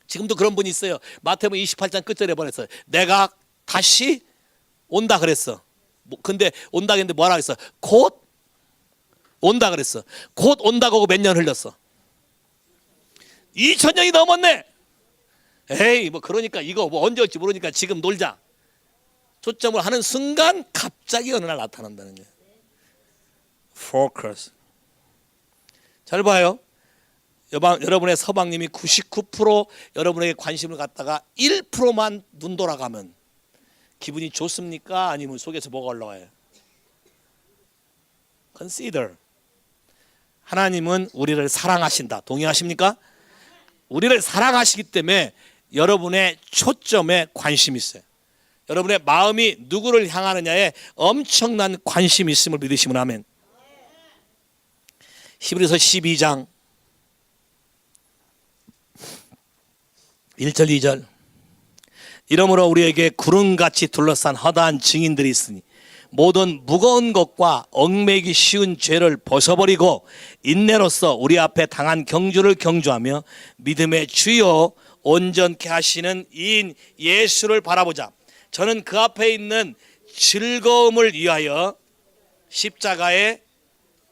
지금도 그런 분이 있어요. 마태복음 28장 끝절에 보냈어요. 내가 다시 온다 그랬어. 근데 온다 했는데 뭐라 그랬어? 곧 온다 그랬어. 곧 온다고 하고 몇 년 흘렸어? 2000년이 넘었네. 에이 뭐 그러니까 이거 뭐 언제 올지 모르니까 지금 놀자. 초점을 하는 순간 갑자기 어느 날 나타난다는 거예요. Focus. 잘 봐요. 여러분의 서방님이 99% 여러분에게 관심을 갖다가 1%만 눈 돌아가면 기분이 좋습니까? 아니면 속에서 뭐가 올라와요? Consider. 하나님은 우리를 사랑하신다. 동의하십니까? 우리를 사랑하시기 때문에 여러분의 초점에 관심이 있어요. 여러분의 마음이 누구를 향하느냐에 엄청난 관심이 있음을 믿으시면 아멘. 히브리서 12장 1절 2절. 이러므로 우리에게 구름같이 둘러싼 허다한 증인들이 있으니 모든 무거운 것과 얽매이기 쉬운 죄를 벗어버리고 인내로써 우리 앞에 당한 경주를 경주하며 믿음의 주요 온전케 하시는 이인 예수를 바라보자. 저는 그 앞에 있는 즐거움을 위하여 십자가의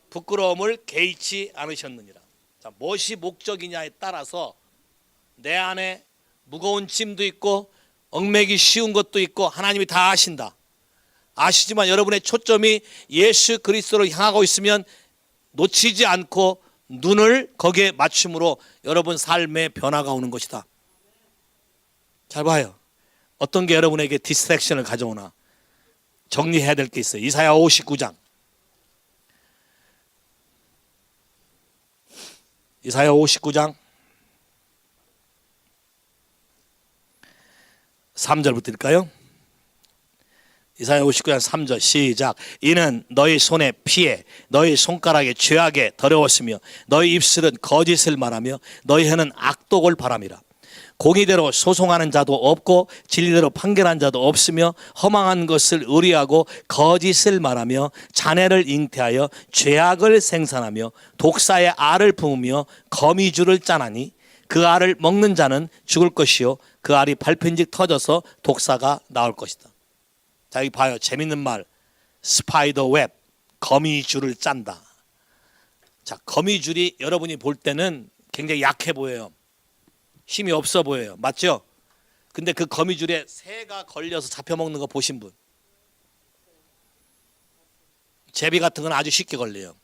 부끄러움을 개의치 않으셨느니라. 자, 무엇이 목적이냐에 따라서 내 안에 무거운 짐도 있고 얽매기 쉬운 것도 있고 하나님이 다 아신다. 아시지만 여러분의 초점이 예수 그리스도로 향하고 있으면 놓치지 않고 눈을 거기에 맞춤으로 여러분 삶의 변화가 오는 것이다. 잘 봐요. 어떤 게 여러분에게 디스트랙션을 가져오나 정리해야 될 게 있어요. 이사야 59장. 이사야 59장 3절부터 읽을까요? 이사야 59장 3절 시작. 이는 너희 손에 피해 너희 손가락에 죄악에 더러웠으며 너희 입술은 거짓을 말하며 너희 혀는 악독을 바람이라. 공의대로 소송하는 자도 없고 진리대로 판결한 자도 없으며 허망한 것을 의뢰하고 거짓을 말하며 잔해를 잉태하여 죄악을 생산하며 독사의 알을 품으며 거미줄을 짜나니 그 알을 먹는 자는 죽을 것이요 그 알이 밟힌즉 터져서 독사가 나올 것이다. 자, 여기 봐요. 재밌는 말. 스파이더 웹. 거미줄을 짠다. 자, 거미줄이 여러분이 볼 때는 굉장히 약해 보여요. 힘이 없어 보여요. 맞죠? 근데 그 거미줄에 새가 걸려서 잡혀먹는 거 보신 분? 제비 같은 건 아주 쉽게 걸려요.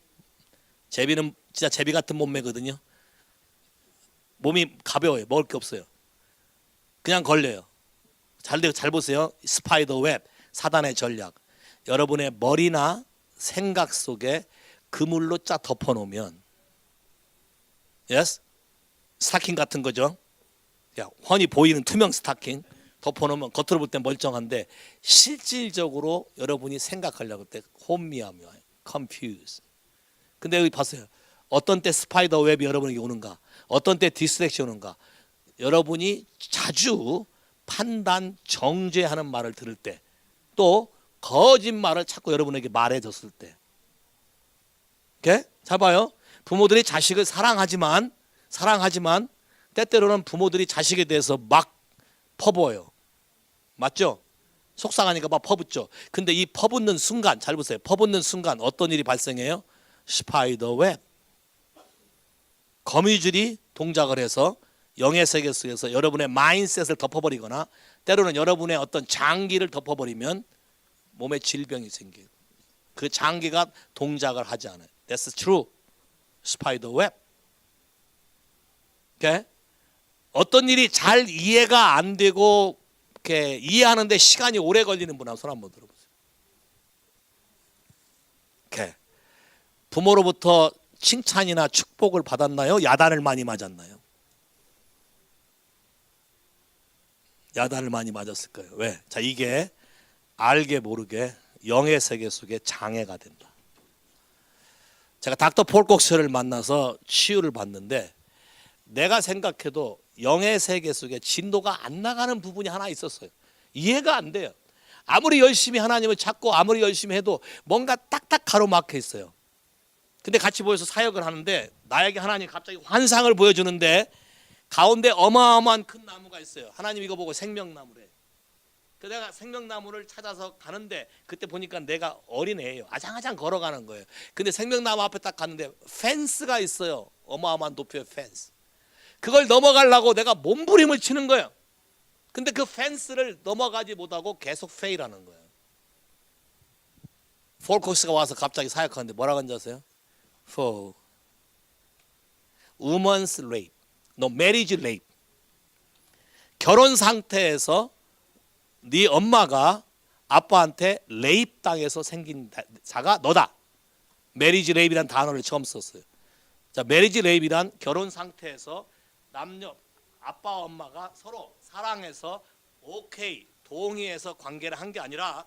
제비는 진짜 제비 같은 몸매거든요. 몸이 가벼워요. 먹을 게 없어요. 그냥 걸려요. 잘 보세요. 스파이더 웹. 사단의 전략. 여러분의 머리나 생각 속에 그물로 짜 덮어놓으면 yes? 스타킹 같은 거죠. 훤히 보이는 투명 스타킹 덮어놓으면 겉으로 볼 때 멀쩡한데 실질적으로 여러분이 생각하려고 할 때 혼미하며 confuse. 근데 여기 봤어요. 어떤 때 스파이더 웹이 여러분에게 오는가, 어떤 때 디스트랙션이 오는가. 여러분이 자주 판단 정죄하는 말을 들을 때, 또 거짓말을 자꾸 여러분에게 말해줬을 때. 오케이? 잘 봐요. 부모들이 자식을 사랑하지만 때때로는 부모들이 자식에 대해서 막 퍼부어요. 맞죠? 속상하니까 막 퍼붓죠. 근데 이 퍼붓는 순간, 잘 보세요. 퍼붓는 순간 어떤 일이 발생해요? 스파이더 웹. 거미줄이 동작을 해서 영의 세계 속에서 여러분의 마인셋을 덮어버리거나 때로는 여러분의 어떤 장기를 덮어버리면 몸에 질병이 생겨요. 그 장기가 동작을 하지 않아요. That's true. 스파이더 웹. 오케이? 어떤 일이 잘 이해가 안 되고 이렇게 이해하는데 시간이 오래 걸리는 분 손 한번 들어보세요. 이렇게 부모로부터 칭찬이나 축복을 받았나요? 야단을 많이 맞았나요? 야단을 많이 맞았을 거예요. 왜? 자, 이게 알게 모르게 영의 세계 속에 장애가 된다. 제가 닥터 폴 콕스를 만나서 치유를 받는데 내가 생각해도 영의 세계 속에 진도가 안 나가는 부분이 하나 있었어요. 이해가 안 돼요. 아무리 열심히 하나님을 찾고 아무리 열심히 해도 뭔가 딱딱 가로막혀 있어요. 근데 같이 모여서 사역을 하는데 나에게 하나님 갑자기 환상을 보여주는데 가운데 어마어마한 큰 나무가 있어요. 하나님 이거 보고 생명나무래. 그래서 내가 생명나무를 찾아서 가는데 그때 보니까 내가 어린애예요. 아장아장 걸어가는 거예요. 근데 생명나무 앞에 딱 갔는데 펜스가 있어요. 어마어마한 높이의 펜스. 그걸 넘어가려고 내가 몸부림을 치는 거예요. 근데 그 펜스를 넘어가지 못하고 계속 페일하는 거예요. 폴코스가 와서 갑자기 사역하는데 뭐라고 하는지 아세요? For woman's rape, no marriage rape. 결혼 상태에서 네 엄마가 아빠한테 레이프 당해서 생긴 자가 너다. 메리지 레이프라는 단어를 처음 썼어요. 자, 메리지 레이프란 결혼 상태에서 남녀 아빠와 엄마가 서로 사랑해서 오케이 동의해서 관계를 한 게 아니라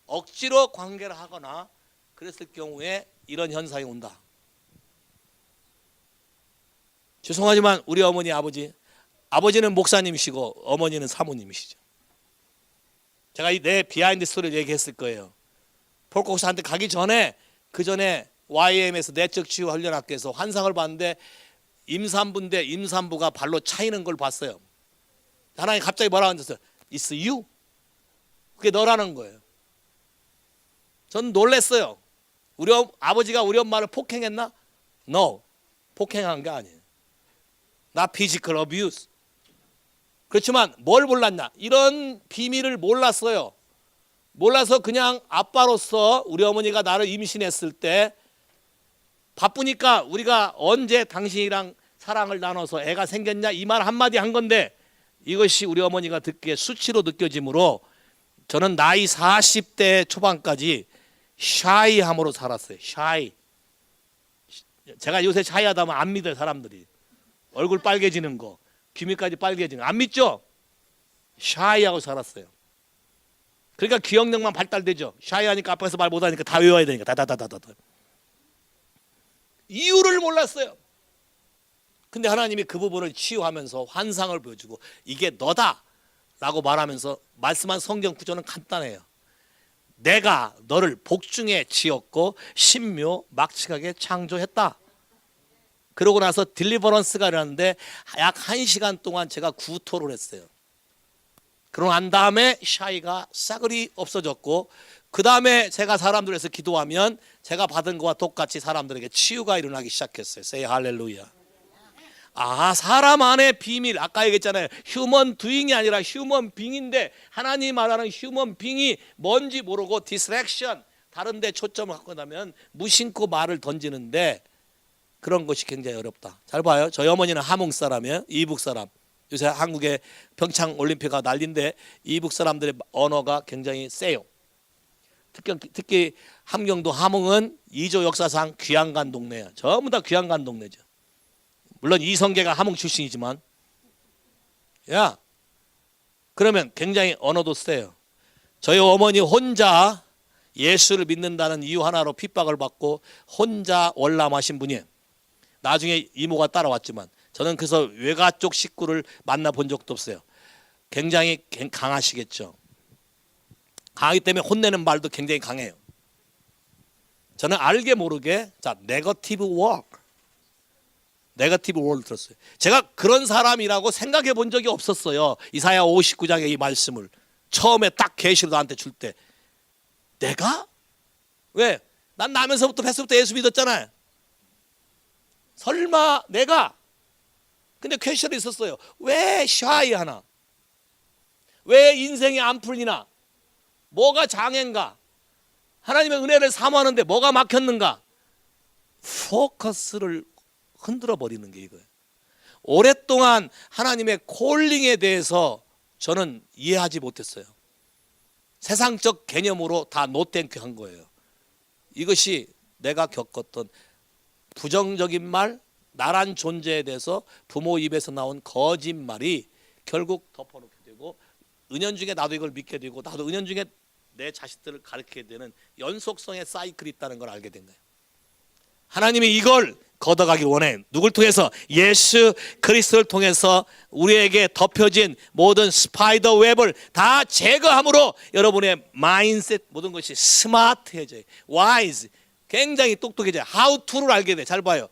억지로 관계를 하거나 그랬을 경우에 이런 현상이 온다. 죄송하지만 우리 어머니 아버지는 목사님이시고 어머니는 사모님이시죠. 제가 내 비하인드 스토리를 얘기했을 거예요. 폴콕스한테 가기 전에 그 전에 YM에서 내적 치유 훈련학교에서 환상을 봤는데 임산부인데 임산부가 발로 차이는 걸 봤어요. 하나님 갑자기 뭐라고 하셨어요? It's you. 그게 너라는 거예요. 전 놀랬어요. 우리 아버지가 우리 엄마를 폭행했나? No. 폭행한 게 아니에요. 나 physical abuse. 그렇지만 뭘 몰랐냐? 이런 비밀을 몰랐어요. 몰라서 그냥 아빠로서 우리 어머니가 나를 임신했을 때 바쁘니까 우리가 언제 당신이랑 사랑을 나눠서 애가 생겼냐 이 말 한마디 한 건데 이것이 우리 어머니가 듣기에 수치로 느껴지므로 저는 나이 40대 초반까지 샤이함으로 살았어요. 샤이. 제가 요새 샤이하다 하면 안 믿어요 사람들이. 얼굴 빨개지는 거 귀밑까지 빨개지는 거 안 믿죠? 샤이하고 살았어요. 그러니까 기억력만 발달되죠. 샤이하니까 앞에서 말 못하니까 다 외워야 되니까 다다다다다. 이유를 몰랐어요. 근데 하나님이 그 부분을 치유하면서 환상을 보여주고 이게 너다 라고 말하면서 말씀한 성경 구조는 간단해요. 내가 너를 복중에 지었고 신묘 막측하게 창조했다. 그러고 나서 딜리버런스가 일어났는데 약 1시간 동안 제가 구토를 했어요. 그러고 난 다음에 샤이가 싸그리 없어졌고 그 다음에 제가 사람들에서 기도하면 제가 받은 것과 똑같이 사람들에게 치유가 일어나기 시작했어요. Say 할렐루야. 아, 사람 안의 비밀, 아까 얘기했잖아요. 휴먼 두잉이 아니라 휴먼 빙인데 하나님 말하는 휴먼 빙이 뭔지 모르고 디스트랙션, 다른 데 초점을 갖고 나면 무심코 말을 던지는데 그런 것이 굉장히 어렵다. 잘 봐요. 저희 어머니는 함흥 사람이에요. 이북 사람. 요새 한국에 평창 올림픽가 난리인데 이북 사람들의 언어가 굉장히 세요. 특히 함경도 함흥은 이조 역사상 귀양간 동네예요. 전부 다 귀양간 동네죠. 물론 이성계가 함흥 출신이지만 야 그러면 굉장히 언어도 세요. 저희 어머니 혼자 예수를 믿는다는 이유 하나로 핍박을 받고 혼자 월남하신 분이에요. 나중에 이모가 따라왔지만 저는 그래서 외가 쪽 식구를 만나본 적도 없어요. 굉장히 강하시겠죠. 강하기 때문에 혼내는 말도 굉장히 강해요. 저는 알게 모르게 네거티브 월드 들었어요. 제가 그런 사람이라고 생각해 본 적이 없었어요. 이사야 59장의 이 말씀을 처음에 딱 계시로 나한테 줄 때 내가? 왜? 난 나면서부터 뱃속부터 예수 믿었잖아요. 설마 내가? 근데 퀘션이 있었어요. 왜 샤이 하나? 왜 인생이 안 풀리나? 뭐가 장애인가? 하나님의 은혜를 사모하는데 뭐가 막혔는가? 포커스를 흔들어 버리는 게 이거예요. 오랫동안 하나님의 콜링에 대해서 저는 이해하지 못했어요. 세상적 개념으로 다 노땡큐 한 거예요. 이것이 내가 겪었던 부정적인 말, 나란 존재에 대해서 부모 입에서 나온 거짓말이 결국 덮어놓게 되고, 은연중에 나도 이걸 믿게 되고, 나도 은연중에 내 자식들을 가르치게 되는 연속성의 사이클이 있다는 걸 알게 된 거예요. 하나님이 이걸 걷어가길 원해. 누굴 통해서? 예수 그리스도를 통해서 우리에게 덮여진 모든 스파이더 웹을 다 제거함으로 여러분의 마인셋, 모든 것이 스마트해져요. 와이즈, 굉장히 똑똑해져요. how to를 알게 돼. 잘 봐요.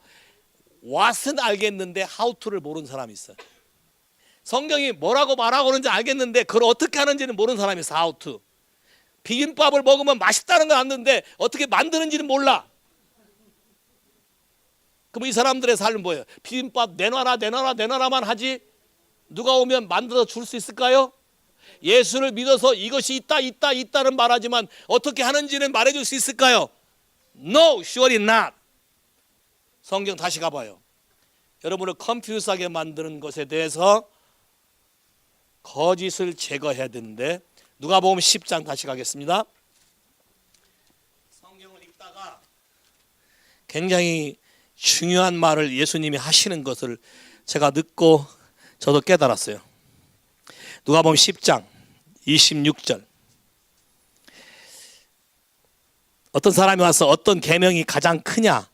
what은 알겠는데 how to를 모르는 사람이 있어요. 성경이 뭐라고 말하고 있는지 알겠는데 그걸 어떻게 하는지는 모르는 사람이 있어요. how to. 비빔밥을 먹으면 맛있다는 건 아는데 어떻게 만드는지는 몰라. 그럼 이 사람들의 삶은 뭐예요? 비빔밥 내놔라만 하지 누가 오면 만들어 줄 수 있을까요? 예수를 믿어서 이것이 있다는 말하지만 어떻게 하는지는 말해줄 수 있을까요? No, surely not. 성경 다시 가봐요. 여러분을 컨퓨스하게 만드는 것에 대해서 거짓을 제거해야 되는데, 누가복음 10장 다시 가겠습니다. 성경을 읽다가 굉장히 중요한 말을 예수님이 하시는 것을 제가 듣고 저도 깨달았어요. 누가복음 10장 26절. 어떤 사람이 와서 어떤 계명이 가장 크냐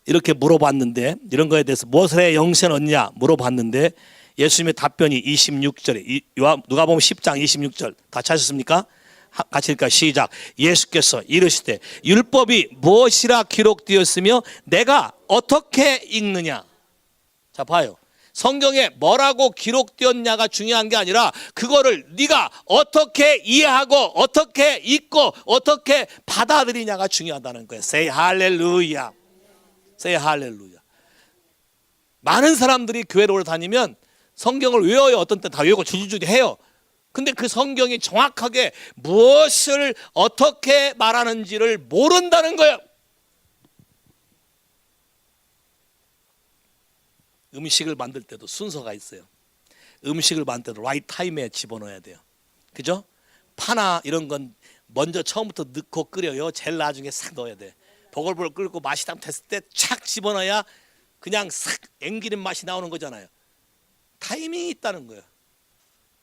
이렇게 물어봤는데, 이런 거에 대해서 무엇을 해 영생 얻냐 물어봤는데, 예수님의 답변이 26절에, 누가복음 10장 26절 다 찾으셨습니까? 같이 읽을까요? 시작. 예수께서 이르시되 율법이 무엇이라 기록되었으며 내가 어떻게 읽느냐. 자 봐요. 성경에 뭐라고 기록되었냐가 중요한 게 아니라 그거를 네가 어떻게 이해하고 어떻게 읽고 어떻게 받아들이냐가 중요하다는 거예요. Say hallelujah. Say hallelujah. 많은 사람들이 교회를 오래 다니면 성경을 외워요. 어떤 때 다 외우고 주주주주 해요. 근데 그 성경이 정확하게 무엇을 어떻게 말하는지를 모른다는 거예요. 음식을 만들 때도 순서가 있어요. 음식을 만들 때도 right time에 집어넣어야 돼요. 그죠? 파나 이런 건 먼저 처음부터 넣고 끓여요. 제일 나중에 싹 넣어야 돼. 보글보글 끓고 맛이 딱 됐을 때 착 집어넣어야 그냥 싹 앵기는 맛이 나오는 거잖아요. 타이밍이 있다는 거예요.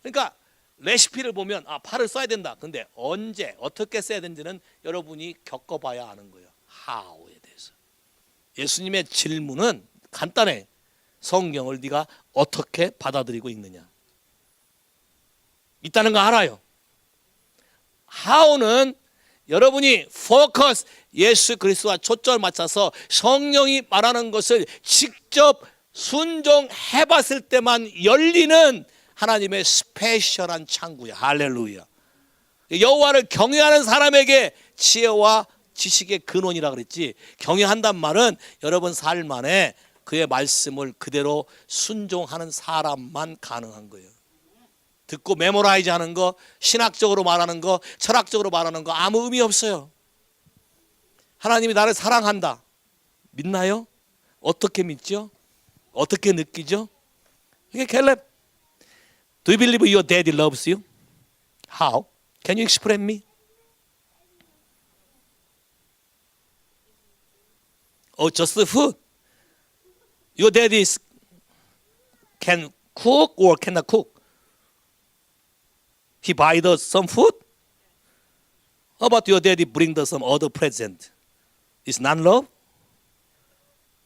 그러니까 레시피를 보면 파를 써야 된다. 근데 언제 어떻게 써야 되는지는 여러분이 겪어봐야 아는 거예요. how에 대해서. 예수님의 질문은 간단해. 성경을 네가 어떻게 받아들이고 있느냐. 있다는 거 알아요. how는 여러분이 포커스, 예수 그리스도와 초점을 맞춰서 성령이 말하는 것을 직접 순종해 봤을 때만 열리는 하나님의 스페셜한 창구야. 할렐루야. 여호와를 경외하는 사람에게 지혜와 지식의 근원이라 그랬지. 경외한단 말은 여러분 삶 안에 그의 말씀을 그대로 순종하는 사람만 가능한 거예요. 듣고 메모라이즈 하는 거, 신학적으로 말하는 거, 철학적으로 말하는 거 아무 의미 없어요. 하나님이 나를 사랑한다. 믿나요? 어떻게 믿죠? 어떻게 느끼죠? 이게 캘렙. Do you believe your daddy loves you? How? Can you explain me? Oh, just the food. Your daddy can cook or cannot cook? He buy some food? How about your daddy bring some other present? It's not love?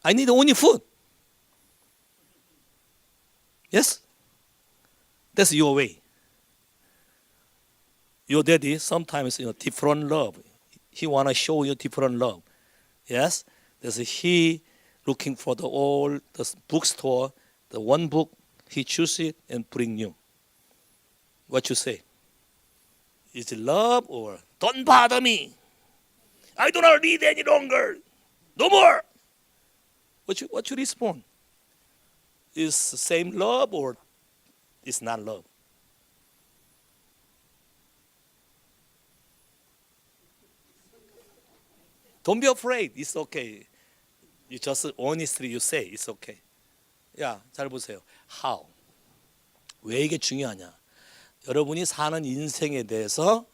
I need only food. Yes? That's your way. Your daddy sometimes different love. He want to show you different love. Yes? That's he looking for the bookstore, the one book, he choose it and bring you. What you say? Is it love or don't bother me? I do not read any longer. No more. What you respond? Is same love or is not love? Don't be afraid. It's okay. You just honestly you say it's okay. 야, 잘 보세요. How? 왜 이게 중요하냐? 여러분이 사는 인생에 대해서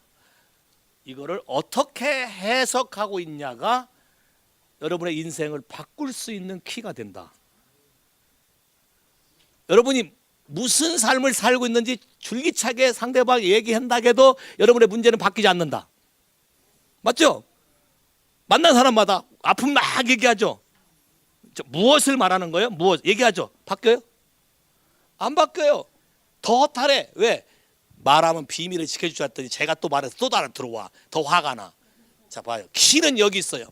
이거를 어떻게 해석하고 있냐가 여러분의 인생을 바꿀 수 있는 키가 된다. 여러분이 무슨 삶을 살고 있는지 줄기차게 상대방이 얘기한다고 해도 여러분의 문제는 바뀌지 않는다. 맞죠? 만난 사람마다 아픔 막 얘기하죠. 무엇을 말하는 거예요? 무엇 얘기하죠. 바뀌어요? 안 바뀌어요. 더 허탈해. 왜? 말하면 비밀을 지켜줄 줄 알았더니 제가 또 말해서 또 다른 들어와. 더 화가 나. 자 봐요. 키는 여기 있어요.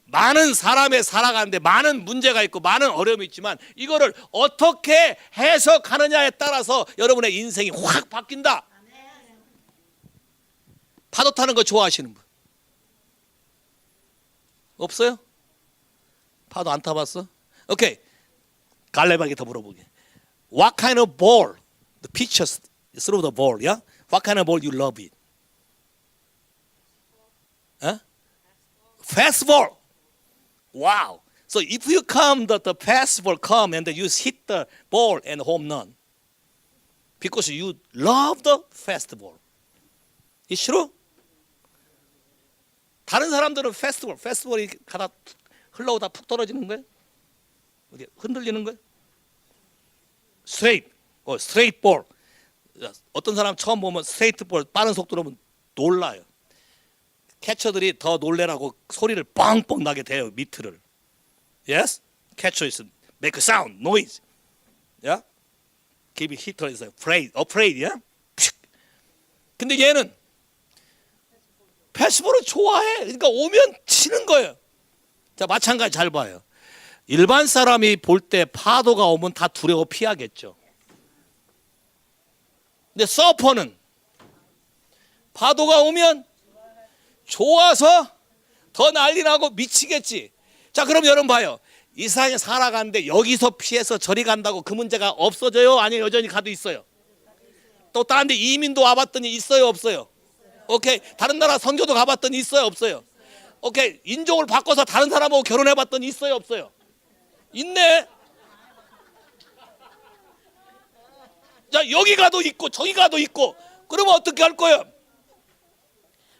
많은 사람의 살아가는데 많은 문제가 있고 많은 어려움이 있지만 이거를 어떻게 해석하느냐에 따라서 여러분의 인생이 확 바뀐다. 파도 타는 거 좋아하시는 분 없어요? 파도 안 타봤어? 오케이. 갈래박이 더 물어보게. What kind of ball? The pitches through the ball, yeah? What kind of ball you love it? Huh? Fast ball. Wow. So if you come, the fast ball come and you hit the ball and home run. Because you love the fast ball. It's true? 다른 사람들은 패스트볼이 가다 흘러오다 푹 떨어지는 거예요? 어디 흔들리는 거예요? 스트레이트 볼. 어떤 사람 처음 보면 스트레이트 볼 빠른 속도로 보면 놀라요. 캐쳐들이 더 놀래라고 소리를 뻥뻥 나게 돼요. 미트를. Yes? Catcher is make a sound, noise. Yeah? Give it hitter is afraid, yeah? 근데 얘는 패스볼을 좋아해. 그러니까 오면 치는 거예요. 자, 마찬가지 잘 봐요. 일반 사람이 볼 때 파도가 오면 다 두려워 피하겠죠. 근데 서퍼는 파도가 오면 좋아서 더 난리 나고 미치겠지. 자, 그럼 여러분 봐요. 이 세상에 살아가는데 여기서 피해서 저리 간다고 그 문제가 없어져요? 아니면 여전히 가도 있어요? 또 다른 데 이민도 와봤더니 있어요? 없어요? 오케이. 다른 나라 선교도 가봤더니 있어요? 없어요? 오케이. 인종을 바꿔서 다른 사람하고 결혼해봤더니 있어요? 없어요? 있네. 자, 여기 가도 있고 저기 가도 있고. 그러면 어떻게 할 거예요?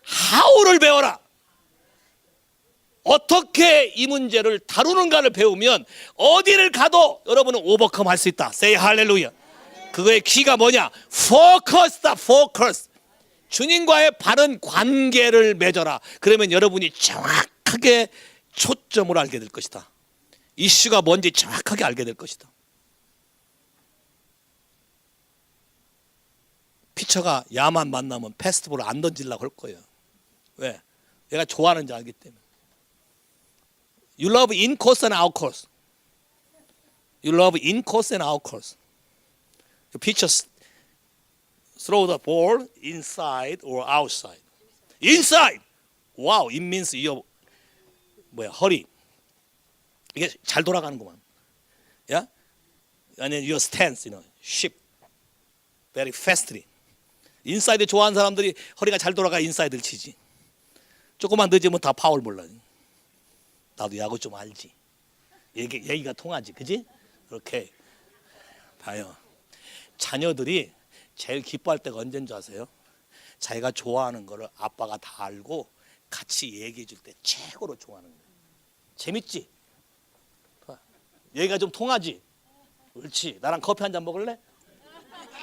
하우를 배워라. 어떻게 이 문제를 다루는가를 배우면 어디를 가도 여러분은 오버컴 할 수 있다. Say 할렐루야. 그거의 키가 뭐냐? 포커스다. 포커스. 주님과의 바른 관계를 맺어라. 그러면 여러분이 정확하게 초점을 알게 될 것이다. 이슈가 뭔지 정확하게 알게 될 것이다. 피처가 야만 만나면 패스트볼을 안 던지려고 할 거예요. 왜? 얘가 좋아하는지 알기 때문에. You love in course and out course. You love in course and out course. The pitchers throw the ball inside or outside. Inside. Wow, it means your 허리. 이게 잘 돌아가는구만. Yeah? And then your stance, ship very fastly. 인사이드 좋아하는 사람들이 허리가 잘 돌아가 인사이드를 치지. 조금만 늦으면 다 파울 몰라. 나도 야구 좀 알지. 얘기가 통하지, 그지? 그렇게 봐요. 자녀들이 제일 기뻐할 때가 언제인 줄 아세요? 자기가 좋아하는 거를 아빠가 다 알고 같이 얘기해 줄 때 최고로 좋아하는 거예요. 재밌지? 얘기가 좀 통하지? 옳지. 나랑 커피 한 잔 먹을래?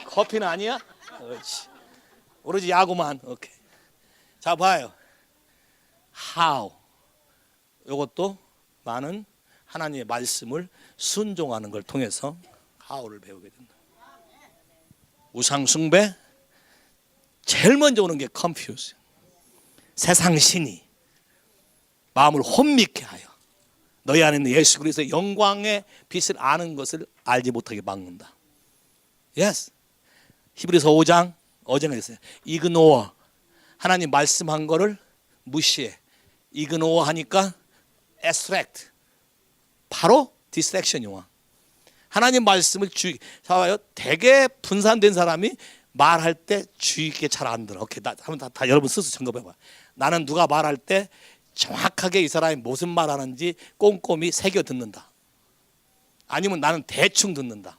커피는 아니야? 옳지. 오로지 야구만. 오케이. 자, 봐요. How. 이것도 많은 하나님의 말씀을 순종하는 걸 통해서 how를 배우게 된다. 우상 숭배, 제일 먼저 오는 게 confuse. 세상 신이 마음을 혼미케 하여 너희 안에 있는 예수 그리스도의 영광의 빛을 아는 것을 알지 못하게 막는다. Yes. 히브리서 5장 어제는 했어요. ignore. 하나님 말씀한 거를 무시해. ignore 하니까 abstract. 바로 distraction 용어. 하나님 말씀을 주의. 봐요. 되게 분산된 사람이 말할 때 주의 있게 잘 안 들어. 오케이. 한번 다 여러분 스스로 점검해봐. 나는 누가 말할 때 정확하게 이 사람이 무슨 말하는지 꼼꼼히 새겨 듣는다. 아니면 나는 대충 듣는다.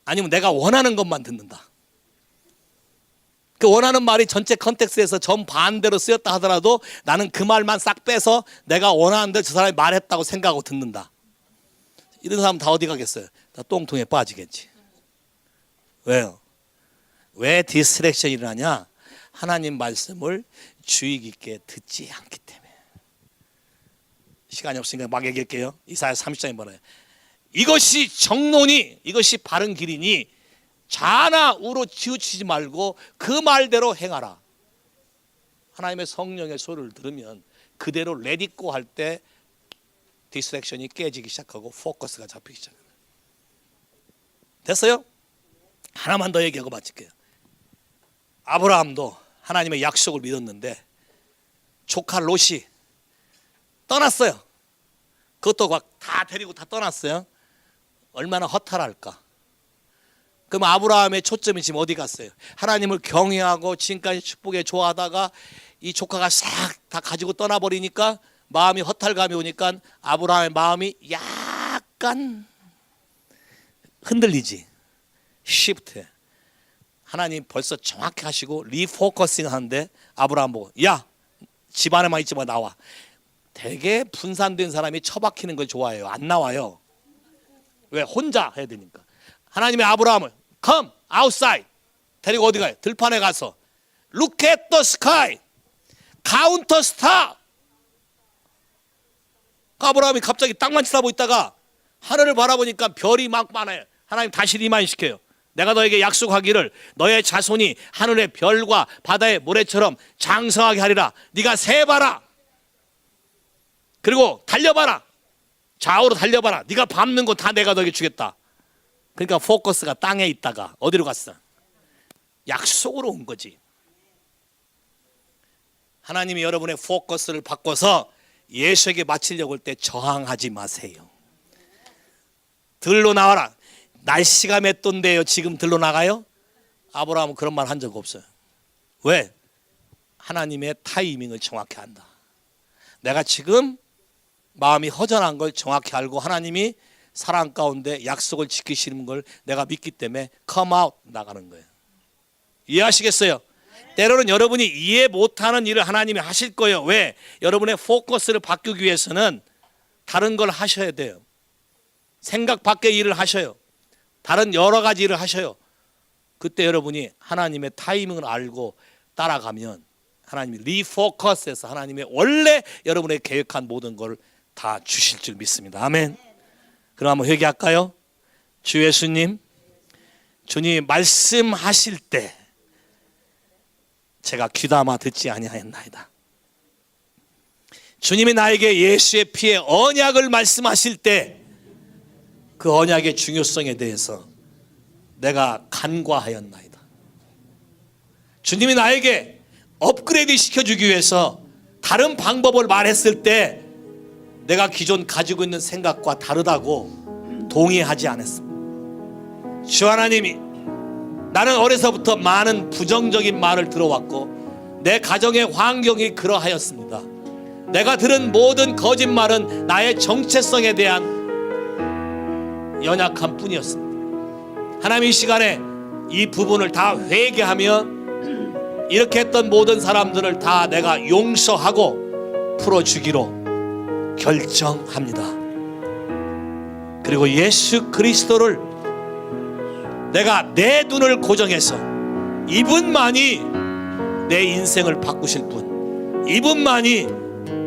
아니면 내가 원하는 것만 듣는다. 그 원하는 말이 전체 컨텍스트에서 정반대로 쓰였다 하더라도 나는 그 말만 싹 빼서 내가 원하는 대로 저 사람이 말했다고 생각하고 듣는다. 이런 사람 다 어디 가겠어요? 다 똥통에 빠지겠지. 왜요? 왜 디스트랙션이 일어나냐? 하나님 말씀을 주의 깊게 듣지 않기 때문에. 시간이 없으니까 막 얘기할게요. 이사야 30장에 뭐래요? 이것이 정론이, 이것이 바른 길이니 좌나 우로 치우치지 말고 그 말대로 행하라. 하나님의 성령의 소리를 들으면 그대로 레디고 할 때 디스트랙션이 깨지기 시작하고 포커스가 잡히기 시작해요. 됐어요? 하나만 더 얘기하고 마칠게요. 아브라함도 하나님의 약속을 믿었는데 조카 롯이 떠났어요. 그것도 막 다 데리고 다 떠났어요. 얼마나 허탈할까. 그럼 아브라함의 초점이 지금 어디 갔어요? 하나님을 경외하고 지금까지 축복에 좋아하다가 이 조카가 싹 다 가지고 떠나버리니까 마음이 허탈감이 오니까 아브라함의 마음이 약간 흔들리지. 시프트. 하나님 벌써 정확히 하시고 리포커싱 하는데 아브라함 보고 야 집안에만 있지 마 나와. 되게 분산된 사람이 처박히는 걸 좋아해요. 안 나와요. 왜? 혼자 해야 되니까. 하나님의 아브라함을 come outside 데리고 어디 가요? 들판에 가서 look at the sky count the star. 아브라함이 갑자기 땅만 쳐다보고 있다가 하늘을 바라보니까 별이 막 많아요. 하나님 다시 리마인시켜요. 내가 너에게 약속하기를 너의 자손이 하늘의 별과 바다의 모래처럼 장성하게 하리라. 네가 세봐라. 그리고 달려봐라. 좌우로 달려봐라. 네가 밟는 거 다 내가 너에게 주겠다. 그러니까 포커스가 땅에 있다가 어디로 갔어? 약속으로 온 거지. 하나님이 여러분의 포커스를 바꿔서 예수에게 맞추려고 할 때 저항하지 마세요. 들로 나와라. 날씨가 몇 도인데요 지금 들로 나가요? 아브라함은 그런 말 한 적 없어요. 왜? 하나님의 타이밍을 정확히 안다. 내가 지금 마음이 허전한 걸 정확히 알고 하나님이 사랑 가운데 약속을 지키시는 걸 내가 믿기 때문에 come out 나가는 거예요. 이해하시겠어요? 때로는 여러분이 이해 못하는 일을 하나님이 하실 거예요. 왜? 여러분의 포커스를 바꾸기 위해서는 다른 걸 하셔야 돼요. 생각 밖의 일을 하셔요. 다른 여러 가지 일을 하셔요. 그때 여러분이 하나님의 타이밍을 알고 따라가면 하나님이 리포커스해서 하나님의 원래 여러분의 계획한 모든 걸 다 주실 줄 믿습니다. 아멘. 그럼 한번 회개할까요? 주 예수님, 주님 말씀하실 때 제가 귀담아 듣지 아니하였나이다. 주님이 나에게 예수의 피의 언약을 말씀하실 때 그 언약의 중요성에 대해서 내가 간과하였나이다. 주님이 나에게 업그레이드 시켜주기 위해서 다른 방법을 말했을 때 내가 기존 가지고 있는 생각과 다르다고 동의하지 않았습니다. 주 하나님이 나는 어려서부터 많은 부정적인 말을 들어왔고 내 가정의 환경이 그러하였습니다. 내가 들은 모든 거짓말은 나의 정체성에 대한 연약함 뿐이었습니다. 하나님 이 시간에 이 부분을 다 회개하며 이렇게 했던 모든 사람들을 다 내가 용서하고 풀어주기로 결정합니다. 그리고 예수 그리스도를 내가 내 눈을 고정해서 이분만이 내 인생을 바꾸실 분, 이분만이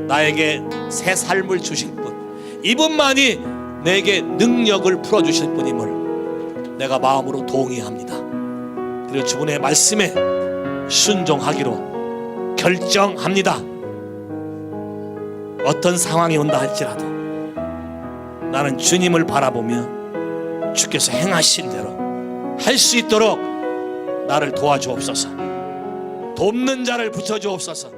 나에게 새 삶을 주실 분, 이분만이 내게 능력을 풀어주실 분임을 내가 마음으로 동의합니다. 그리고 주분의 말씀에 순종하기로 결정합니다. 어떤 상황이 온다 할지라도 나는 주님을 바라보며 주께서 행하신 대로 할 수 있도록 나를 도와주옵소서. 돕는 자를 붙여주옵소서.